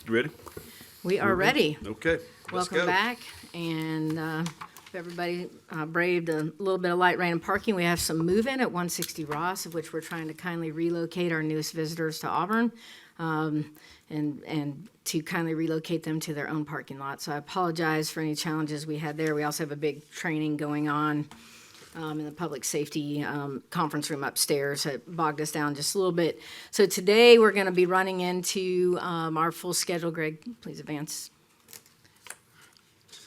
You ready? We are ready. Okay, let's Welcome go. back, and if everybody braved a little bit of light rain and parking, we have some move-in at 160 Ross, of which we're trying to kindly relocate our newest visitors to Auburn, and to kindly relocate them to their own parking lot. So I apologize for any challenges we had there. We also have a big training going on in the public safety conference room upstairs that bogged us down just a little bit. So today we're going to be running into our full schedule. Greg, please advance.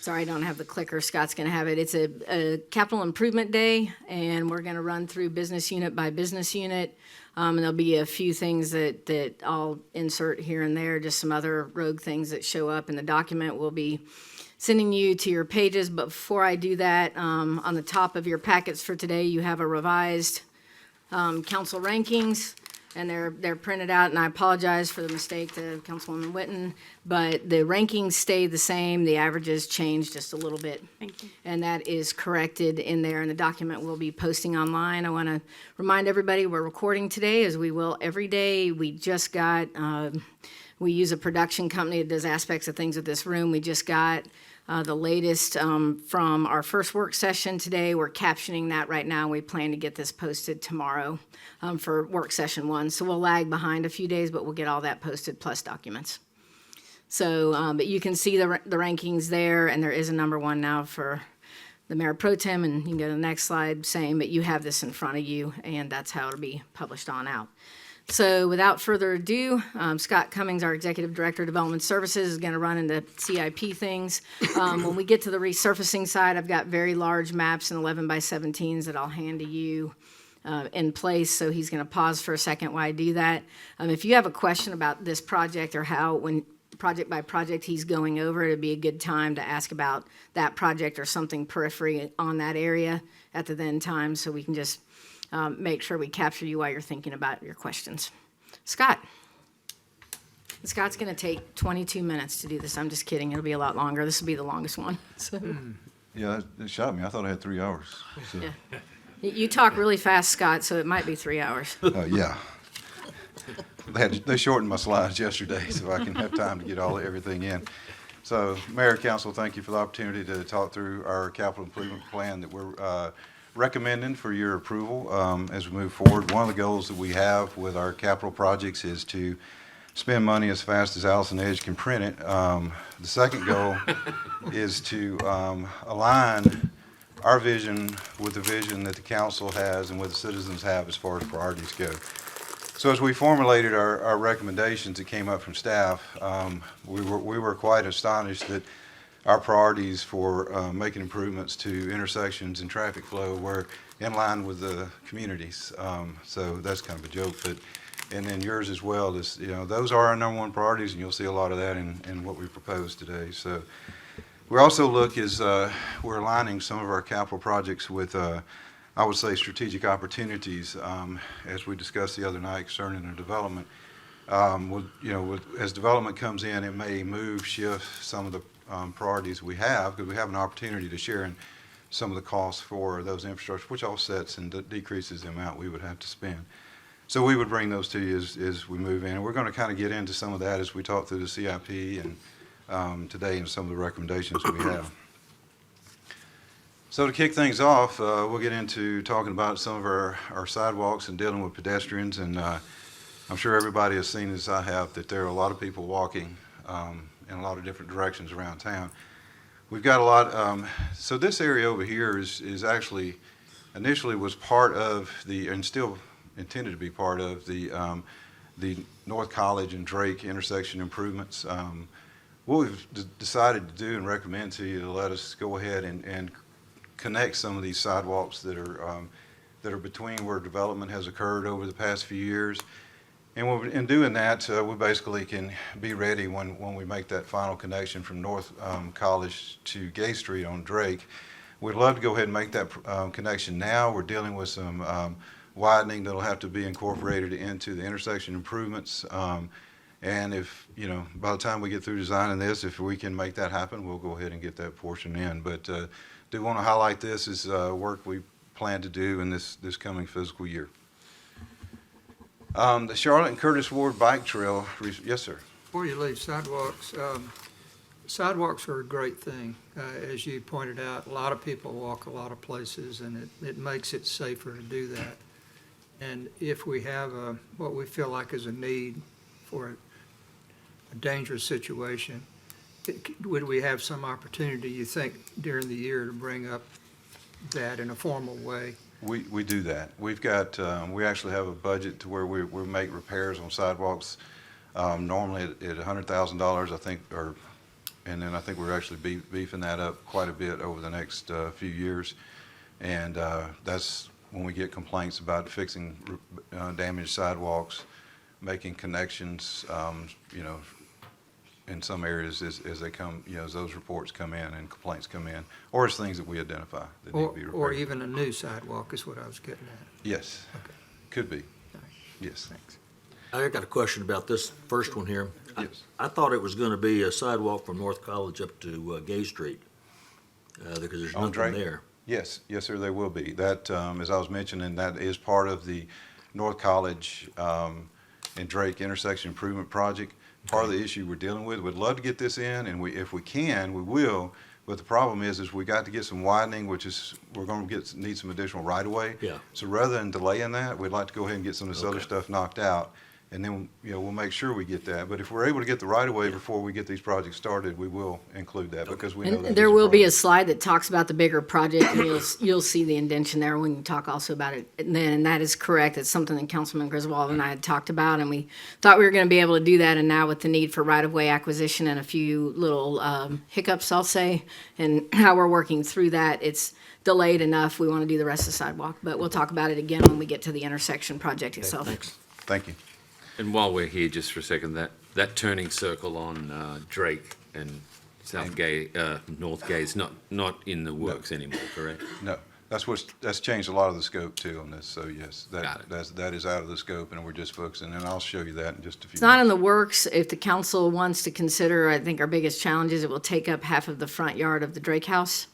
Sorry, I don't have the clicker. Scott's going to have it. It's a capital improvement day, and we're going to run through business unit by business unit. And there'll be a few things that I'll insert here and there, just some other rogue things that show up in the document. We'll be sending you to your pages, but before I do that, on the top of your packets for today, you have a revised council rankings, and they're printed out, and I apologize for the mistake to Councilwoman Witten, but the rankings stay the same, the averages change just a little bit. Thank you. And that is corrected in there, and the document we'll be posting online. I want to remind everybody we're recording today, as we will every day. We just got, we use a production company that does aspects of things with this room. We just got the latest from our first work session today. We're captioning that right now. We plan to get this posted tomorrow for work session 1. So we'll lag behind a few days, but we'll get all that posted plus documents. So, but you can see the rankings there, and there is a number 1 now for the Mayor Pro Tem, and you can go to the next slide, same, but you have this in front of you, and that's how it'll be published on out. So without further ado, Scott Cummings, our Executive Director of Development Services, is going to run into CIP things. When we get to the resurfacing side, I've got very large maps and 11 by 17s that I'll hand to you in place, so he's going to pause for a second while I do that. If you have a question about this project or how, when project by project he's going over, it'd be a good time to ask about that project or something periphery on that area at the then time, so we can just make sure we capture you while you're thinking about your questions. Scott. Scott's going to take 22 minutes to do this. I'm just kidding. It'll be a lot longer. This will be the longest one. So. Yeah, it shocked me. I thought I had 3 hours. So. Yeah. You talk really fast, Scott, so it might be 3 hours. Yeah. They shortened my slides yesterday so I can have time to get everything in. So, Mayor, Council, thank you for the opportunity to talk through our capital improvement plan that we're recommending for your approval as we move forward. One of the goals that we have with our capital projects is to spend money as fast as Allison Edge can print it. The second goal is to align our vision with the vision that the council has and what the citizens have as far as priorities go. So as we formulated our recommendations that came up from staff, we were quite astonished that our priorities for making improvements to intersections and traffic flow were in line with the communities. So that's kind of a joke, but and then yours as well is, you know, those are our number 1 priorities, and you'll see a lot of that in what we propose today. So we also look as we're aligning some of our capital projects with, I would say, strategic opportunities, as we discussed the other night concerning the development. As development comes in, it may shift some of the priorities we have, because we have an opportunity to share in some of the costs for those infrastructure, which offsets and decreases the amount we would have to spend. So we would bring those to you as we move in. And we're going to kind of get into some of that as we talk through the CIP and today and some of the recommendations we have. So to kick things off, we'll get into talking about some of our sidewalks and dealing with pedestrians. And I'm sure everybody has seen, as I have, that there are a lot of people walking in a lot of different directions around town. We've got a lot, so this area over here is actually, initially was part of and still intended to be part of the North College and Drake intersection improvements. What we've decided to do and recommend to you to let us go ahead and connect some of these sidewalks that are between where development has occurred over the past few years. And in doing that, we basically can be ready when we make that final connection from North College to Gay Street on Drake. We'd love to go ahead and make that connection now. We're dealing with some widening that'll have to be incorporated into the intersection improvements. And if, by the time we get through designing this, if we can make that happen, we'll go ahead and get that portion in. But do want to highlight this as work we plan to do in this coming fiscal year. The Charlotte and Curtis Ward Bike Trail, yes, sir. Before you leave sidewalks, sidewalks are a great thing. As you pointed out, a lot of people walk a lot of places, and it makes it safer to do that. And if we have what we feel like is a need for a dangerous situation, would we have some opportunity, you think, during the year to bring up that in a formal way? We do that. We've got, we actually have a budget to where we make repairs on sidewalks, normally at $100,000, I think, and then I think we're actually beefing that up quite a bit over the next few years. And that's when we get complaints about fixing damaged sidewalks, making connections, in some areas as they come, as those reports come in and complaints come in, or as things that we identify that need to be repaired. Or even a new sidewalk is what I was getting at. Yes, Okay. could be. All right. Yes. Thanks. I got a question about this first one here. Yes. I thought it was going to be a sidewalk from North College up to Gay Street, because there's On nothing Drake? there. Yes, yes, sir, there will be. That, as I was mentioning, that is part of the North College and Drake intersection improvement project. Part of the issue we're dealing with, we'd love to get this in, and if we can, we will. But the problem is we got to get some widening, which is, we're going to need some additional right-of-way. Yeah. So rather than delaying that, we'd like to go ahead and get some of this other Okay. stuff knocked out. And then, we'll make sure we get that. But if we're able to get the right-of-way before we get these projects started, we will include that because we know that And there is will be a problem. slide that talks about the bigger project, and you'll see the indention there when you talk also about it. And that is correct. It's something that Councilman Griswold and I had talked about, and we thought we were going to be able to do that. And now with the need for right-of-way acquisition and a few little hiccups, I'll say, and how we're working through that, it's delayed enough. We want to do the rest of the sidewalk, but we'll talk about it again when we get to the intersection project itself. Thanks. Thank you. And while we're here, just for a second, that turning circle on Drake and South Gay, North Gay is not in the works anymore, correct? No, that's changed a lot of the scope too on this, so yes, Got it. that is out of the scope, and we're just focusing, and I'll show you that in just a few It's not in minutes. the works. If the council wants to consider, I think our biggest challenge is it will take up half of the front yard of the Drake house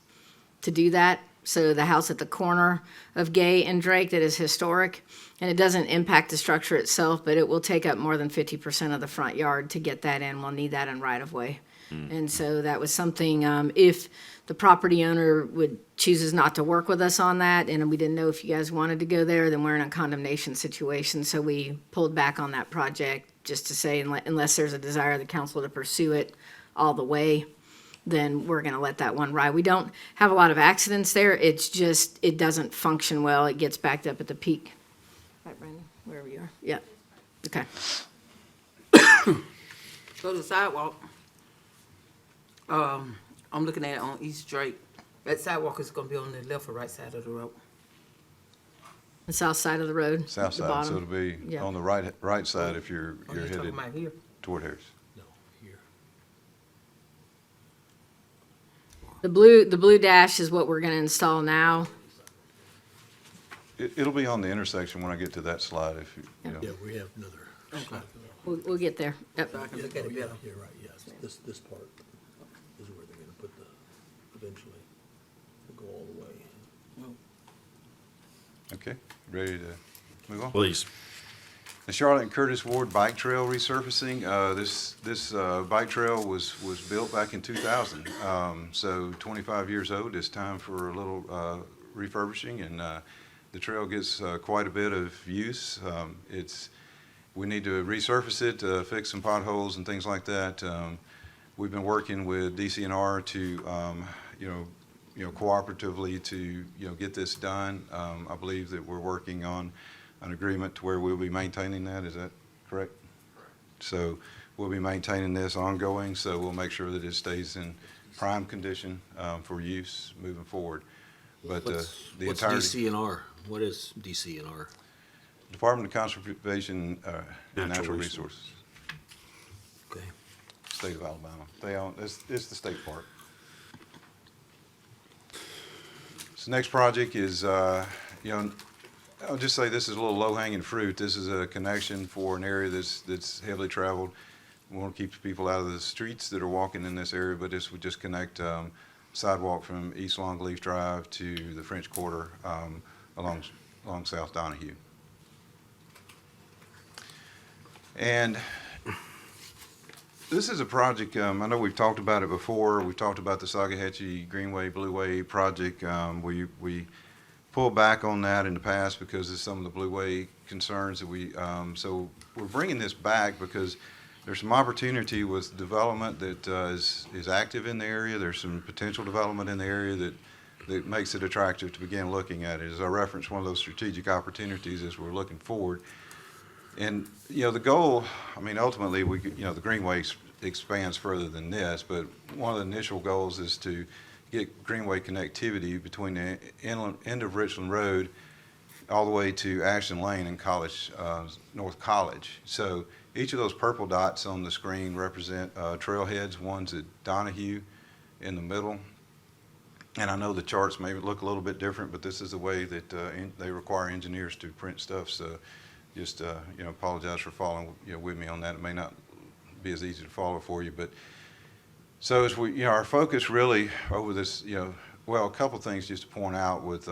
to do that. So the house at the corner of Gay and Drake that is historic, and it doesn't impact the structure itself, but it will take up more than 50% of the front yard to get that in. We'll need that in right of way. And so that was something, if the property owner chooses not to work with us on that, and we didn't know if you guys wanted to go there, then we're in a condemnation situation. So we pulled back on that project just to say, unless there's a desire of the council to pursue it all the way, then we're going to let that one ride. We don't have a lot of accidents there. It's just, it doesn't function well. It gets backed up at the peak. Right, Brandon, wherever you are. Yeah. Okay. So the sidewalk, I'm looking at it on East Drake. That sidewalk is gonna be on the left or right side of the road. The south side of the road. South the side, so bottom. it'll be Yeah. on the right side if you're Oh, you're talking headed about here? toward Harris. No, here. The blue dash is what we're going to install now. It'll be on the intersection when I get to that slide if you know. Yeah, we have another. Okay. We'll get there. Yep. So I can look at it better. You're right, yes. This part is where they're going to put eventually, go all the way. Okay, ready to move on? Please. The Charlotte and Curtis Ward Bike Trail resurfacing, this bike trail was built back in 2000. So 25 years old, it's time for a little refurbishing, and the trail gets quite a bit of use. We need to resurface it, fix some potholes and things like that. We've been working with DCNR to, cooperatively to, get this done. I believe that we're working on an agreement to where we'll be maintaining that. Is that correct? So we'll be maintaining this ongoing, so we'll make sure that it stays in prime condition for use moving forward. But the What's entirety, DCNR? What is DCNR? Department of Conservation and Natural Natural Resources, Okay. State of Alabama. They own, it's the state park. So next project is, I'll just say this is a little low-hanging fruit. This is a connection for an area that's heavily traveled. We want to keep the people out of the streets that are walking in this area, but this would just connect sidewalk from East Longleaf Drive to the French Quarter along South Donahue. This is a project, I know we've talked about it before. We've talked about the Sagahatchee Greenway Blueway project. We pulled back on that in the past because of some of the Blueway concerns that so we're bringing this back because there's some opportunity with development that is active in the area. There's some potential development in the area that makes it attractive to begin looking at it. As I referenced, one of those strategic opportunities as we're looking forward. And, the goal, ultimately, the Greenway expands further than this, but one of the initial goals is to get Greenway connectivity between the end of Richland Road all the way to Ashton Lane and North College. So each of those purple dots on the screen represent trailheads. One's at Donahue in the middle. And I know the charts may look a little bit different, but this is the way that they require engineers to print stuff. So just, apologize for following, with me on that. It may not be as easy to follow for you, but so as we, our focus really over this, a couple things just to point out with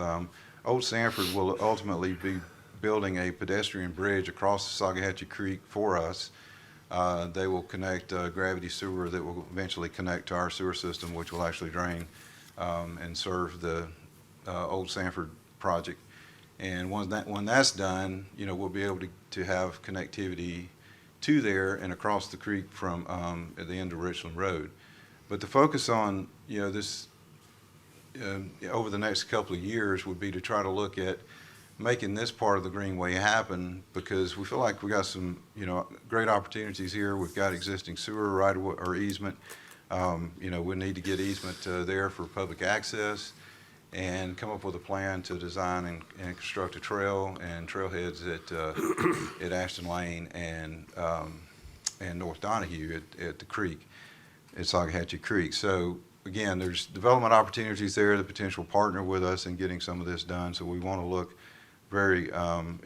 Old Sanford will ultimately be building a pedestrian bridge across the Sagahatchee Creek for us. They will connect gravity sewer that will eventually connect to our sewer system, which will actually drain and serve the Old Sanford project. And when that's done, we'll be able to have connectivity to there and across the creek from at the end of Richland Road. But the focus on this over the next couple of years would be to try to look at making this part of the Greenway happen, because we feel like we got some great opportunities here. We've got existing sewer right of way or easement. We need to get easement there for public access and come up with a plan to design and construct a trail and trailheads at Ashton Lane and North Donahue at the creek, at Sagahatchee Creek. So again, there's development opportunities there, the potential partner with us in getting some of this done. So we want to look very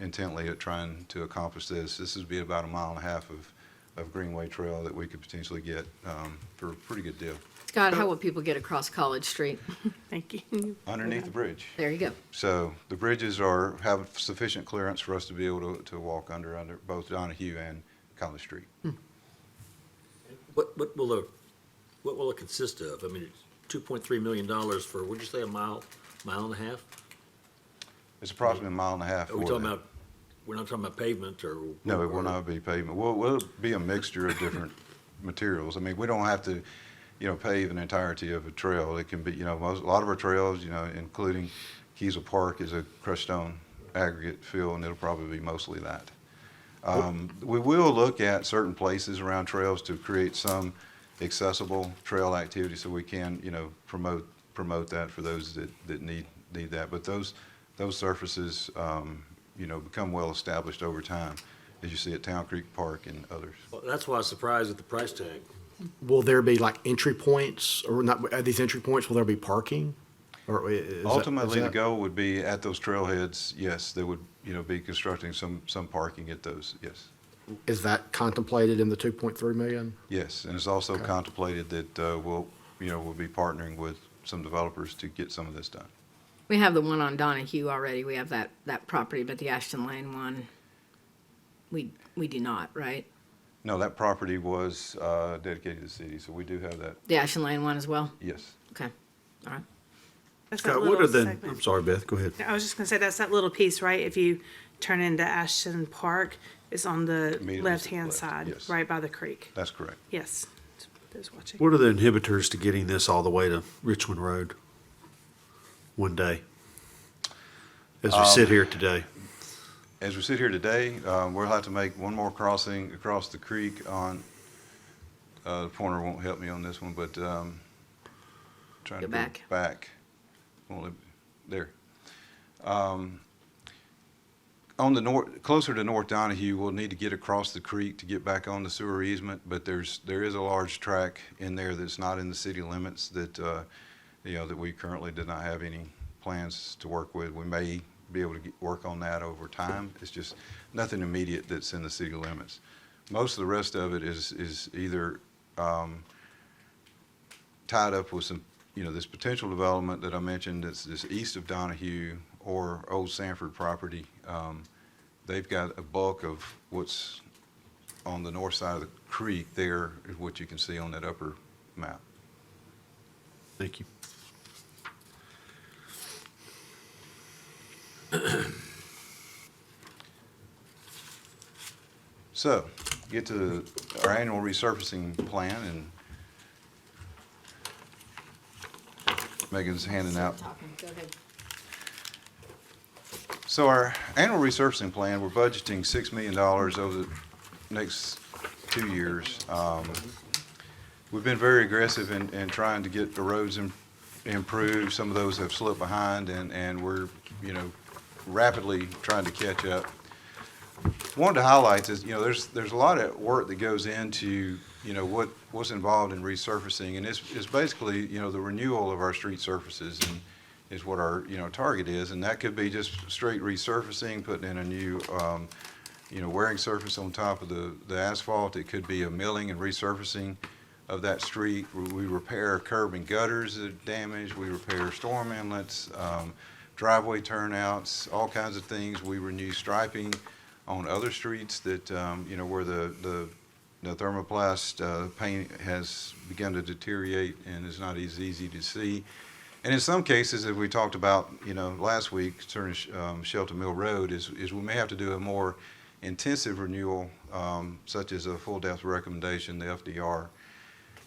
intently at trying to accomplish this. This would be about 1.5 miles of Greenway Trail that we could potentially get for a pretty good deal. Scott, how will people get across College Street? Thank you. Underneath the bridge. There you go. So the bridges have sufficient clearance for us to be able to walk under both Donahue and College Street. What will it consist of? I mean, it's $2.3 million for, what'd you say, a mile and a half? It's approximately 1.5 miles. Are we talking about, we're not talking about pavement or? No, it will not be pavement. We'll be a mixture of different materials. I mean, we don't have to, pave an entirety of a trail. It can be, a lot of our trails, including Kiesel Park is a crushed stone aggregate fill, and it'll probably be mostly that. We will look at certain places around trails to create some accessible trail activity so we can, promote that for those that need that. But those surfaces, become well established over time, as you see at Town Creek Park and others. Well, that's why I was surprised at the price tag. Will there be like entry points, or not, at these entry points, will there be parking? Or Ultimately, the goal would be at those trailheads, yes, they would, be constructing some parking at those, yes. Is that contemplated in the 2.3 million? Yes, and it's also contemplated that we'll be partnering with some developers to get some of this done. We have the one on Donahue already. We have that property, but the Ashton Lane one, we do not, right? No, that property was dedicated to the city, so we do have that, The Ashton Lane one as well? yes. Okay, all right. That's that Scott, what little are the, segment. I'm sorry, Beth, go ahead. I was just gonna say, that's that little piece, right? If you turn into Ashton Park, it's on the Immediately to the left-hand left, side, yes. right by the creek. That's correct. Yes, those watching. What are the inhibitors to getting this all the way to Richmond Road one day? As we sit here today. As we sit here today, we'll have to make one more crossing across the creek on, the pointer won't help me on this one, but trying to Go go back. back. Won't let me- There. On the north, closer to North Donahue, we'll need to get across the creek to get back on the sewer easement, but there is a large tract in there that's not in the city limits that, that we currently did not have any plans to work with. We may be able to work on that over time. It's just nothing immediate that's in the city limits. Most of the rest of it is either tied up with some, this potential development that I mentioned that's this east of Donahue or Old Sanford property. They've got a bulk of what's on the north side of the creek there is what you can see on that upper map. Thank you. So, get to our annual resurfacing plan, and Megan's handing out. Go ahead. So our annual resurfacing plan, we're budgeting $6 million over the next 2 years. We've been very aggressive in trying to get the roads improved. Some of those have slipped behind, and we're, rapidly trying to catch up. One of the highlights is, there's a lot of work that goes into, what's involved in resurfacing, and it's basically, the renewal of our street surfaces and is what our, target is, and that could be just straight resurfacing, putting in a new, wearing surface on top of the asphalt. It could be a milling and resurfacing of that street. We repair curb and gutters that are damaged. We repair storm inlets, driveway turnouts, all kinds of things. We renew striping on other streets that, where the thermoplast paint has begun to deteriorate and is not as easy to see. And in some cases, as we talked about, last week concerning Shelton Mill Road, is we may have to do a more intensive renewal, such as a full depth recommendation, the FDR.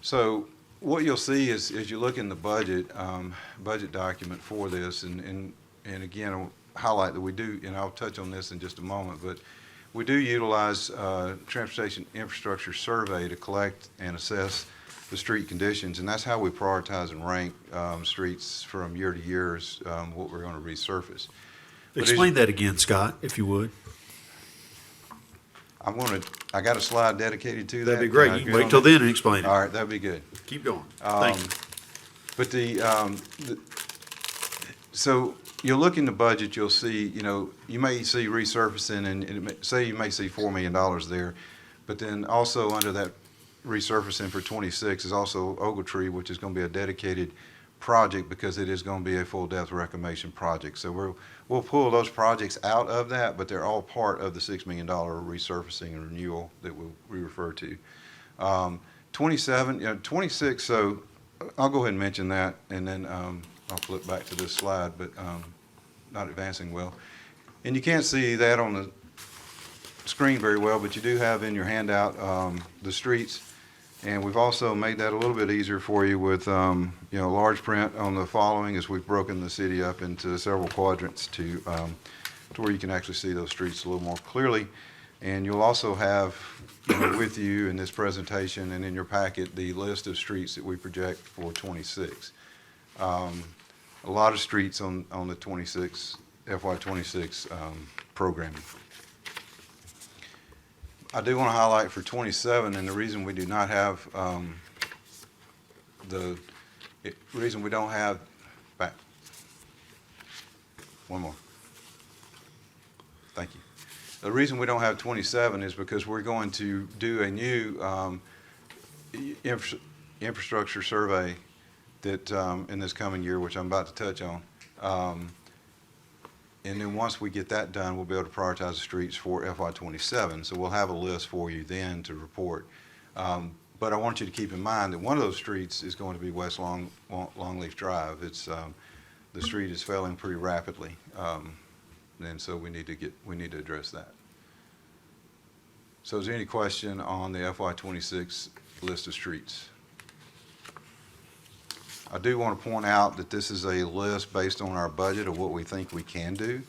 So what you'll see is, as you look in the budget document for this, and again, I'll highlight that we do, and I'll touch on this in just a moment, but we do utilize transportation infrastructure survey to collect and assess the street conditions, and that's how we prioritize and rank streets from year to year is what we're going to resurface. But Explain that again, Scott, if you would. I got a slide dedicated to that. That'd be great. Can I You can get wait on till that? then and explain it. All right, that'd be good. Keep going. Thank you. But so you'll look in the budget, you'll see, you may see resurfacing, and say you may see $4 million there, but then also under that resurfacing for 26 is also Ogletree, which is going to be a dedicated project because it is going to be a full depth reclamation project. So we'll pull those projects out of that, but they're all part of the $6 million resurfacing and renewal that we refer to. 26, so I'll go ahead and mention that, and then I'll flip back to this slide, but not advancing well. And you can't see that on the screen very well, but you do have in your handout the streets. And we've also made that a little bit easier for you with, large print on the following, as we've broken the city up into several quadrants to where you can actually see those streets a little more clearly. And you'll also have with you in this presentation and in your packet the list of streets that we project for 26. A lot of streets on the FY26 programming. I do want to highlight for 27, and the reason we do not have reason we don't have back. One more. Thank you. The reason we don't have 27 is because we're going to do a new infrastructure survey that in this coming year, which I'm about to touch on. And then once we get that done, we'll be able to prioritize the streets for FY27. So we'll have a list for you then to report. But I want you to keep in mind that one of those streets is going to be West Longleaf Drive. It's the street is failing pretty rapidly, and so we need to address that. So is there any question on the FY26 list of streets? I do want to point out that this is a list based on our budget of what we think we can do.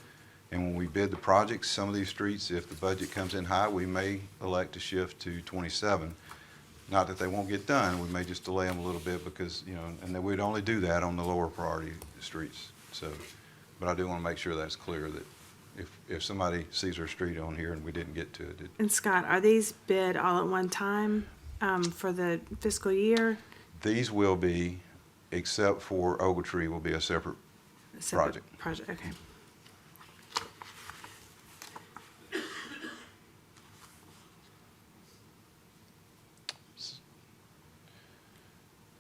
And when we bid the projects, some of these streets, if the budget comes in high, we may elect to shift to 27. Not that they won't get done, we may just delay them a little bit because, and then we'd only do that on the lower priority streets. So, but I do want to make sure that's clear that if somebody sees our street on here and we didn't get to it. And Scott, are these bid all at one time for the fiscal year? These will be, except for Ogletree, will be a separate project. Project, okay.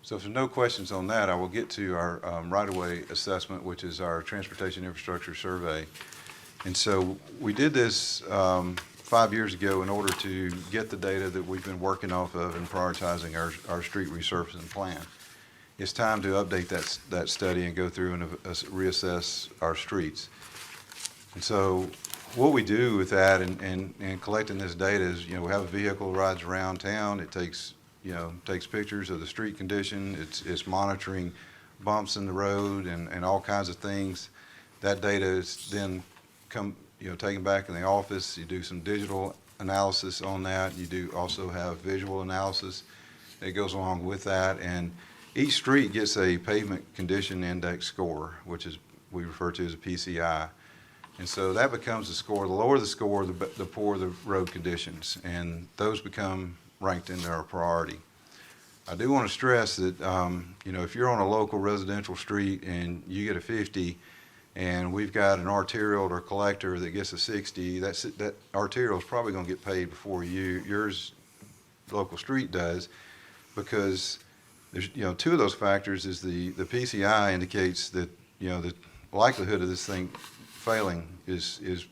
So if there's no questions on that, I will get to our right-of-way assessment, which is our transportation infrastructure survey. And so we did this 5 years ago, in order to get the data that we've been working off of and prioritizing our street resurfacing plan, it's time to update that study and go through and reassess our streets. And so what we do with that and collecting this data is, we have a vehicle rides around town. It takes pictures of the street condition. It's monitoring bumps in the road and all kinds of things. That data is then taken back in the office. You do some digital analysis on that. You do also have visual analysis that goes along with that. And each street gets a pavement condition index score, which is we refer to as a PCI. And so that becomes the score. The lower the score, the poorer the road conditions, and those become ranked in our priority. I do want to stress that, if you're on a local residential street and you get a 50, and we've got an arterial or collector that gets a 60, that arterial is probably going to get paid before yours local street does, because there's, two of those factors is the PCI indicates that, the likelihood of this thing failing is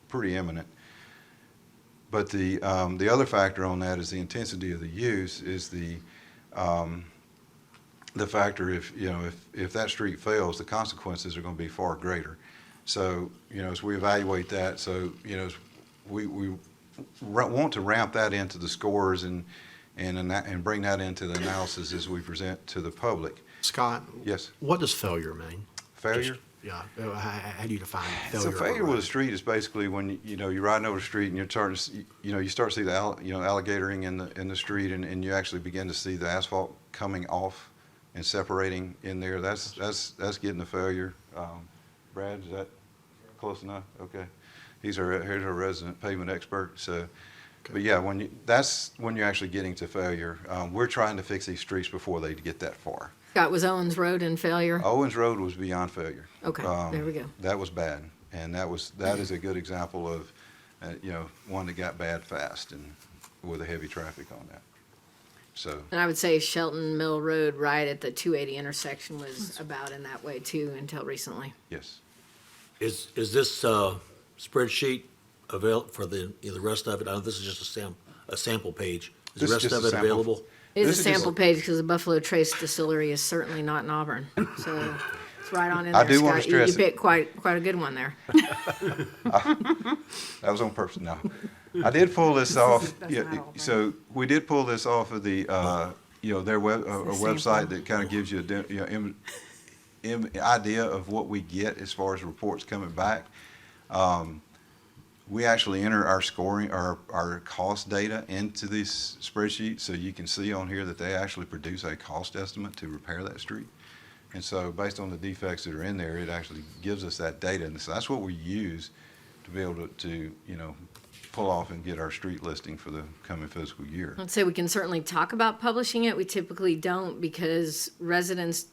pretty imminent. But the other factor on that is the intensity of the use is the factor if that street fails, the consequences are going to be far greater. So, as we evaluate that, we want to ramp that into the scores and bring that into the analysis as we present to the public. Scott? Yes. What does failure mean? Failure? Yeah, how do you define failure? So failure with a street is basically when you're riding over the street and you're starting to you start to see the alligatoring in the street and you actually begin to see the asphalt coming off and separating in there. That's getting a failure. Brad, is that close enough? Okay, here's our resident pavement expert. So, but yeah, that's when you're actually getting to failure. We're trying to fix these streets before they get that far. Scott, was Owens Road in failure? Owens Road was beyond failure. Okay, there we go. That was bad, and that is a good example of, one that got bad fast and with a heavy traffic on that. So, And I would say Shelton Mill Road right at the 280 intersection was about in that way too until recently. yes. Is this spreadsheet available for the rest of it? I know this is just a sample page. Is This the is rest just of a it sample. available? It This is is a just- sample page because the Buffalo Trace Distillery is certainly not in Auburn. So it's right on in there, I do wanna Scott. You stress it. picked quite a good one there. That was on purpose. No, I did pull this off. That's Yeah, not all, right? so we did pull this off of the their website sample. that kind of gives you idea of what we get as far as reports coming back. We actually enter our scoring, our cost data into this spreadsheet, so you can see on here that they actually produce a cost estimate to repair that street. And so based on the defects that are in there, it actually gives us that data. And so that's what we use to be able to pull off and get our street listing for the coming fiscal year. I'd say we can certainly talk about publishing it. We typically don't because residents,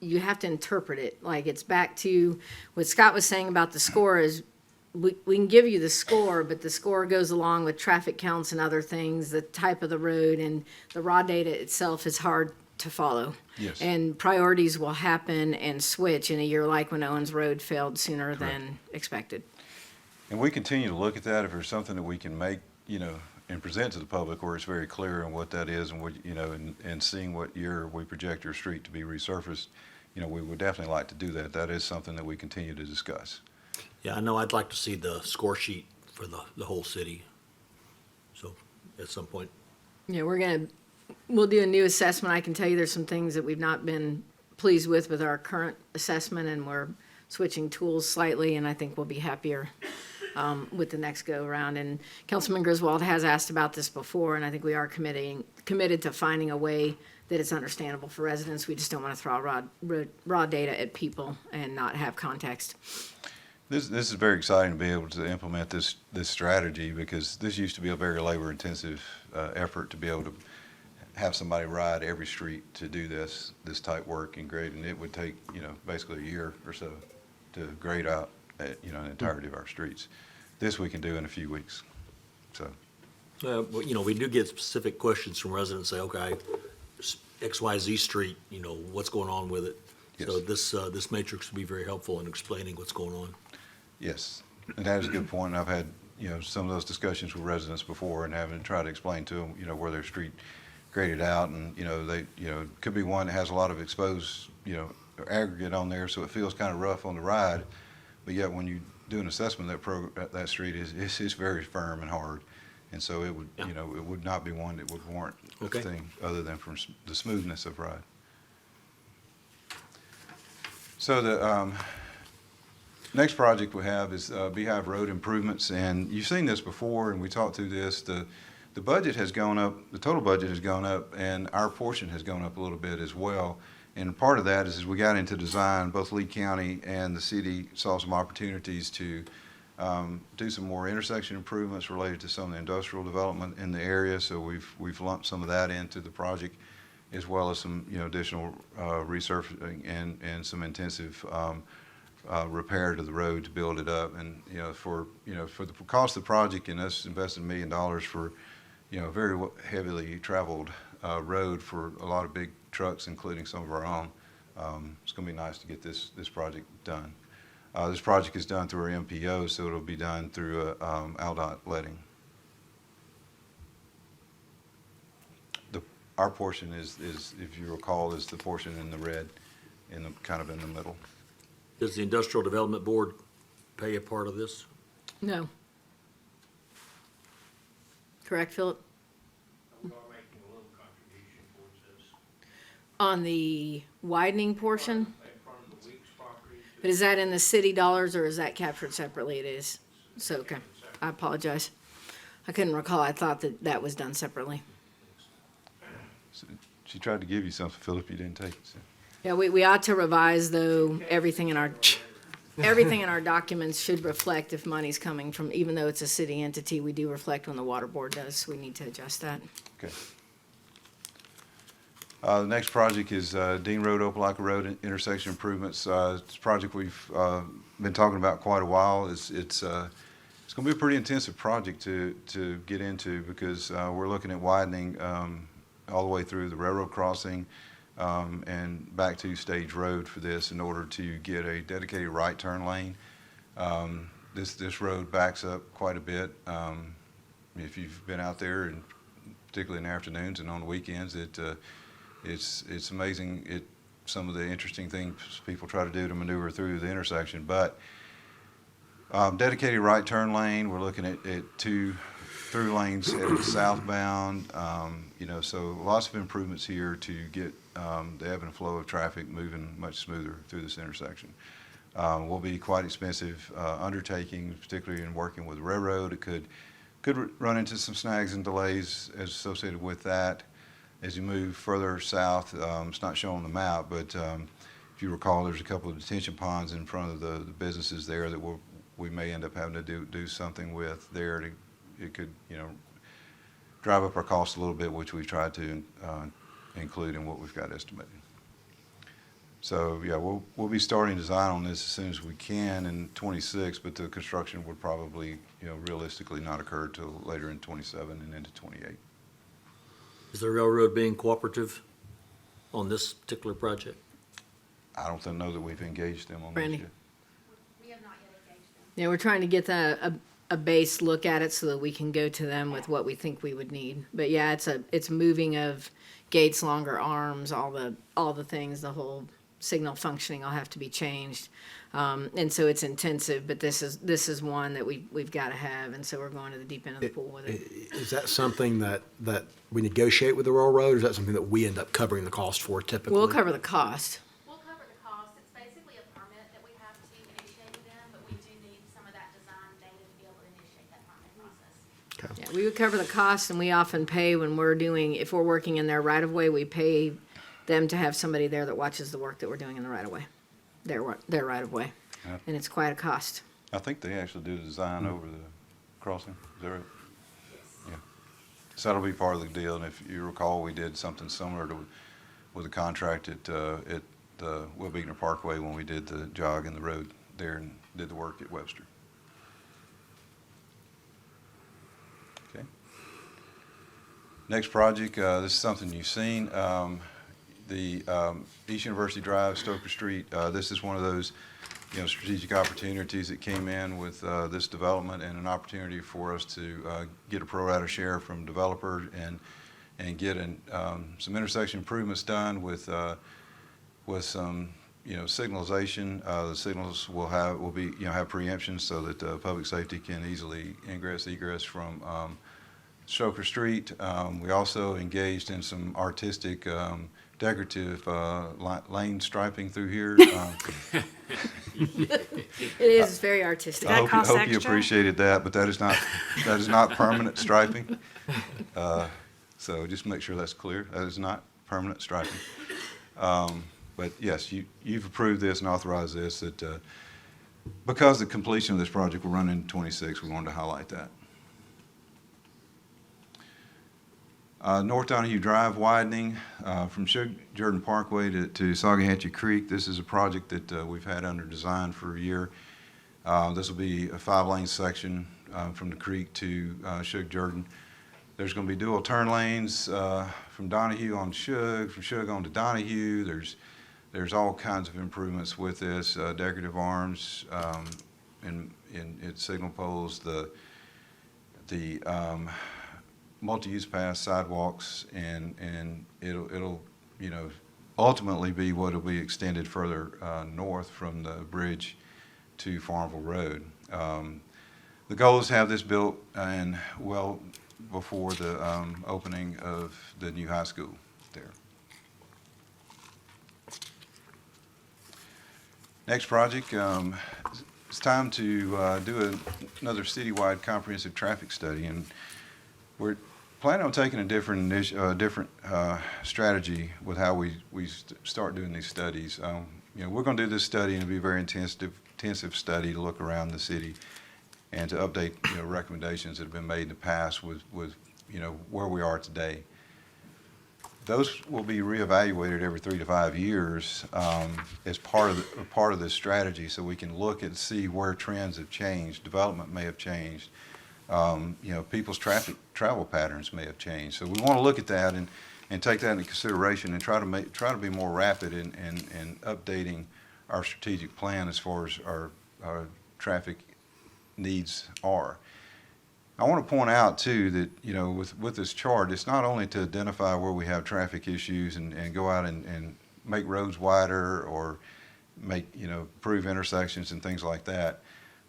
you have to interpret it. Like it's back to what Scott was saying about the score is we can give you the score, but the score goes along with traffic counts and other things, the type of the road, and the raw data itself is hard to follow. Yes. And priorities will happen and switch in a year like when Owens Road failed sooner than expected. And we continue to look at that if there's something that we can make, and present to the public where it's very clear on what that is and what, and seeing what year we project your street to be resurfaced, we would definitely like to do that. That is something that we continue to discuss. Yeah, I know I'd like to see the score sheet for the whole city. So at some point. Yeah, we'll do a new assessment. I can tell you there's some things that we've not been pleased with our current assessment, and we're switching tools slightly, and I think we'll be happier with the next go-around. And Councilman Griswold has asked about this before, and I think we are committed to finding a way that it's understandable for residents. We just don't want to throw raw data at people and not have context. This is very exciting to be able to implement this strategy, because this used to be a very labor-intensive effort to be able to have somebody ride every street to do this type work and grade, and it would take basically a year or so to grade out the entirety of our streets. This we can do in a few weeks. So We do get specific questions from residents, say, okay, XYZ street, what's going on with it? Yes. So this matrix would be very helpful in explaining what's going on. yes, and that is a good point. I've had some of those discussions with residents before and having to try to explain to them, where their street graded out and, it could be one that has a lot of exposed, aggregate on there, so it feels kind of rough on the ride. But yet when you do an assessment, that street is very firm and hard. And so it would, it would not be one that would warrant a Okay. thing other than from the smoothness of ride. So the next project we have is Beehive Road improvements, and you've seen this before, and we talked through this. The budget has gone up, the total budget has gone up, and our portion has gone up a little bit as well. And part of that is as we got into design, both Lee County and the city saw some opportunities to do some more intersection improvements related to some of the industrial development in the area. So we've lumped some of that into the project, as well as some additional resurfacing and some intensive repair to the road to build it up. And for the cost of the project and us investing $1 million for a very heavily traveled road for a lot of big trucks, including some of our own, it's going to be nice to get this project done. This project is done through our MPO, so it'll be done through ALDOT letting. Our portion is, if you recall, is the portion in the red, kind of in the middle. Does the Industrial Development Board pay a part of this? No. Correct, Philip? We are making a little contribution towards this. On the widening portion? In front of the Weeks property. But is that in the city dollars or is that captured separately? It is. So, okay. I apologize. I couldn't recall. I thought that was done separately. So she tried to give you something, Philip, you didn't take it. So. Yeah, we ought to revise, though, everything in our documents should reflect if money's coming from, even though it's a city entity, we do reflect when the water board does, so we need to adjust that. Okay. The next project is Dean Road, Opelika Road intersection improvements. It's a project we've been talking about quite a while. It's going to be a pretty intensive project to get into because we're looking at widening all the way through the railroad crossing and back to Stage Road for this in order to get a dedicated right turn lane. This road backs up quite a bit. If you've been out there, and particularly in the afternoons and on the weekends, it's amazing some of the interesting things people try to do to maneuver through the intersection. But dedicated right turn lane, we're looking at 2 through lanes headed southbound. So lots of improvements here to get the ebb and flow of traffic moving much smoother through this intersection. Will be quite expensive undertaking, particularly in working with the railroad. It could run into some snags and delays associated with that. As you move further south, it's not shown on the map, but if you recall, there's a couple of detention ponds in front of the businesses there that we may end up having to do something with there. It could, drive up our costs a little bit, which we've tried to include in what we've got estimated. So yeah, we'll be starting design on this as soon as we can in 26, but the construction would probably, realistically not occur till later in 27 and into 28. Is the railroad being cooperative on this particular project? I don't know that we've engaged them on Brandy. this yet. We have not yet engaged them. Yeah, we're trying to get a base look at it so that we can go to them with what we think we would need. But yeah, it's moving of gates, longer arms, all the things, the whole signal functioning all have to be changed. And so it's intensive, but this is one that we've got to have, and so we're going to the deep end of the pool with it. Is that something that we negotiate with the railroad, or is that something that we end up covering the cost for typically? We'll cover the cost. We'll cover the cost. It's basically a permit that we have to initiate with them, but we do need some of that design data to be able to initiate that permit process. Yeah, we would cover the cost, and we often pay when if we're working in their right of way, we pay them to have somebody there that watches the work that we're doing in the right of way, their right of way, Yeah. and it's quite a cost. I think they actually do the design over the crossing. Is that right? Yeah. So that'll be part of the deal. And if you recall, we did something similar with a contract at the Webocm Parkway when we did the jog in the road there and did the work at Webster. Okay. Next project, this is something you've seen. East University Drive, Stoker Street. This is one of those, strategic opportunities that came in with this development, and an opportunity for us to get a pro rata share from developer and get some intersection improvements done with some signalization. The signals will have preemption so that public safety can easily egress from Stoker Street. We also engaged in some artistic, decorative lane striping through here. It is very artistic. I That hope, costs hope you extra? appreciated that, but that is not permanent striping. So just make sure that's clear. That is not permanent striping. But yes, you've approved this and authorized this. That because the completion of this project will run into 26, we wanted to highlight that. North Donahue Drive widening from Jordan Parkway to Sagahatchee Creek. This is a project that we've had under design for a year. This will be a 5-lane section from the creek to Shug Jordan. There's going to be dual turn lanes from Donahue on Shug, from Shug on to Donahue. There's all kinds of improvements with this, decorative arms in its signal poles, the multi-use paths, sidewalks, and it'll ultimately be what will be extended further north from the bridge to Farmville Road. The goal is to have this built and well before the opening of the new high school there. Next project, it's time to do another citywide comprehensive traffic study, and we're planning on taking a different strategy with how we start doing these studies. We're going to do this study, and it'll be a very intensive study to look around the city and to update recommendations that have been made in the past with where we are today. Those will be reevaluated every 3 to 5 years as part of this strategy, so we can look and see where trends have changed, development may have changed. People's travel patterns may have changed. So we want to look at that and take that into consideration and try to be more rapid in updating our strategic plan as far as our traffic needs are. I want to point out too that with this chart, it's not only to identify where we have traffic issues and go out and make roads wider or make improve intersections and things like that.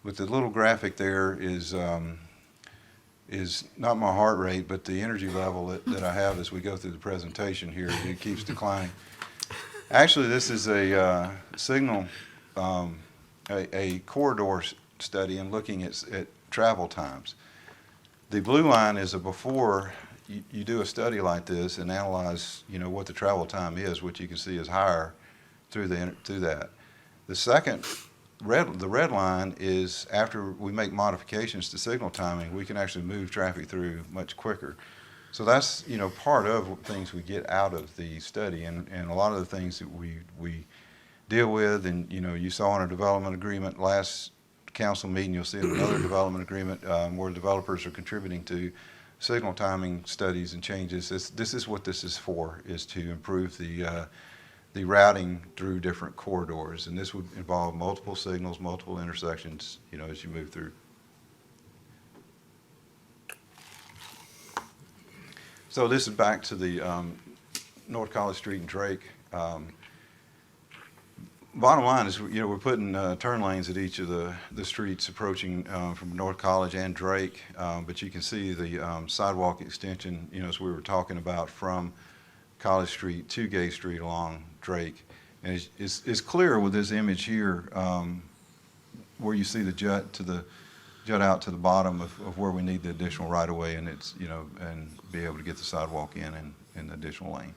But the little graphic there is not my heart rate, but the energy level that I have as we go through the presentation here. It keeps declining. Actually, this is a signal, a corridor study and looking at travel times. The blue line is a before you do a study like this and analyze, what the travel time is, which you can see is higher through that. The red line is after we make modifications to signal timing, we can actually move traffic through much quicker. So that's, part of things we get out of the study, and a lot of the things that we deal with, and, you saw in our development agreement last council meeting, you'll see in another development agreement where developers are contributing to signal timing studies and changes. This is what this is for, is to improve the routing through different corridors, and this would involve multiple signals, multiple intersections, as you move through. So this is back to the North College Street and Drake. Bottom line is, we're putting turn lanes at each of the streets approaching from North College and Drake, but you can see the sidewalk extension, as we were talking about, from College Street to Gay Street along Drake. And it's clear with this image here where you see the jut out to the bottom of where we need the additional right-of-way, and it's, and be able to get the sidewalk in the additional lane.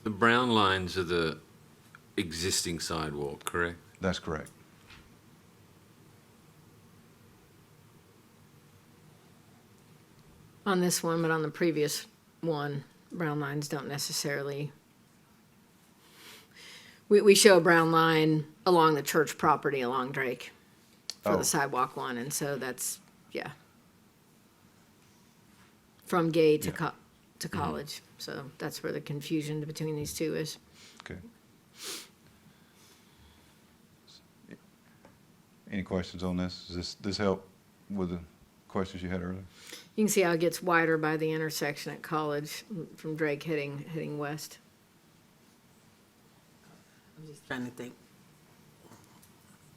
The brown lines are the existing sidewalk, correct? That's correct. On this one, but on the previous one, brown lines don't necessarily. We show a brown line along the church property along Drake for the sidewalk one, and so that's, yeah. From Gay to to College. So that's where the confusion between these two is. Okay. Any questions on this? Does this help with the questions you had earlier? You can see how it gets wider by the intersection at College from Drake heading west. I'm just trying to think.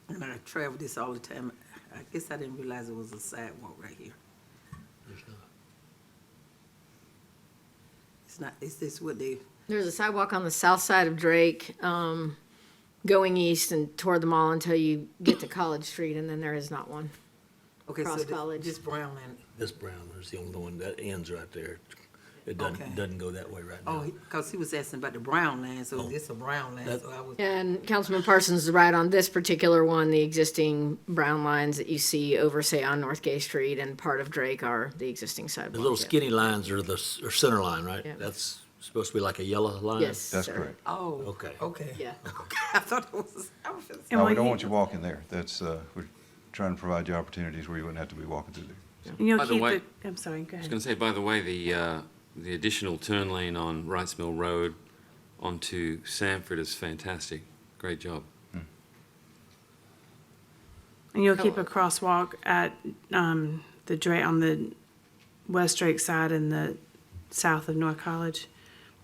And I travel this all the time. I guess I didn't realize it was a sidewalk right here. It's not, is this what they, There's a sidewalk on the south side of Drake, going east and toward the mall until you get to College Street, and then there is not one. okay, so Cross College. this brown land, This brown is the only one that ends right there. It Okay. doesn't go that way right now. oh, because he was asking about the brown land, so Oh. this a brown land, That- so I was, And Councilman Parsons is right on this particular one. The existing brown lines that you see over, say, on North Gay Street and part of Drake are the existing sidewalk. The little yeah. skinny lines are are center line, right? Yeah. That's supposed to be like a yellow line? Yes, That's sir. correct. oh, Okay. okay. Yeah. Okay, I thought it was, I was just. And No, we will don't you- want you walking there. That's, we're trying to provide you opportunities where you wouldn't have to be walking through there. And you'll By the keep way- I'm sorry, go I was ahead. going to say, by the way, the additional turn lane on Wrights Mill Road onto Sanford is fantastic. Great job. And you'll keep a crosswalk at, the Drake, on the West Drake side and the south of North College?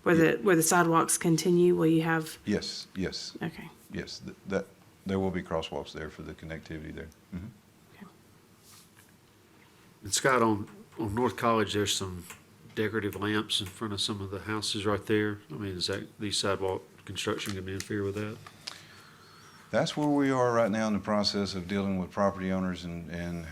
Where the sidewalks continue, will you have, Yes, yes, okay. yes. That, there will be crosswalks there for the connectivity there. Mhm. And Scott, on North College, there's some decorative lamps in front of some of the houses right there. I mean, is that, these sidewalk construction gonna interfere with that? That's where we are right now in the process of dealing with property owners and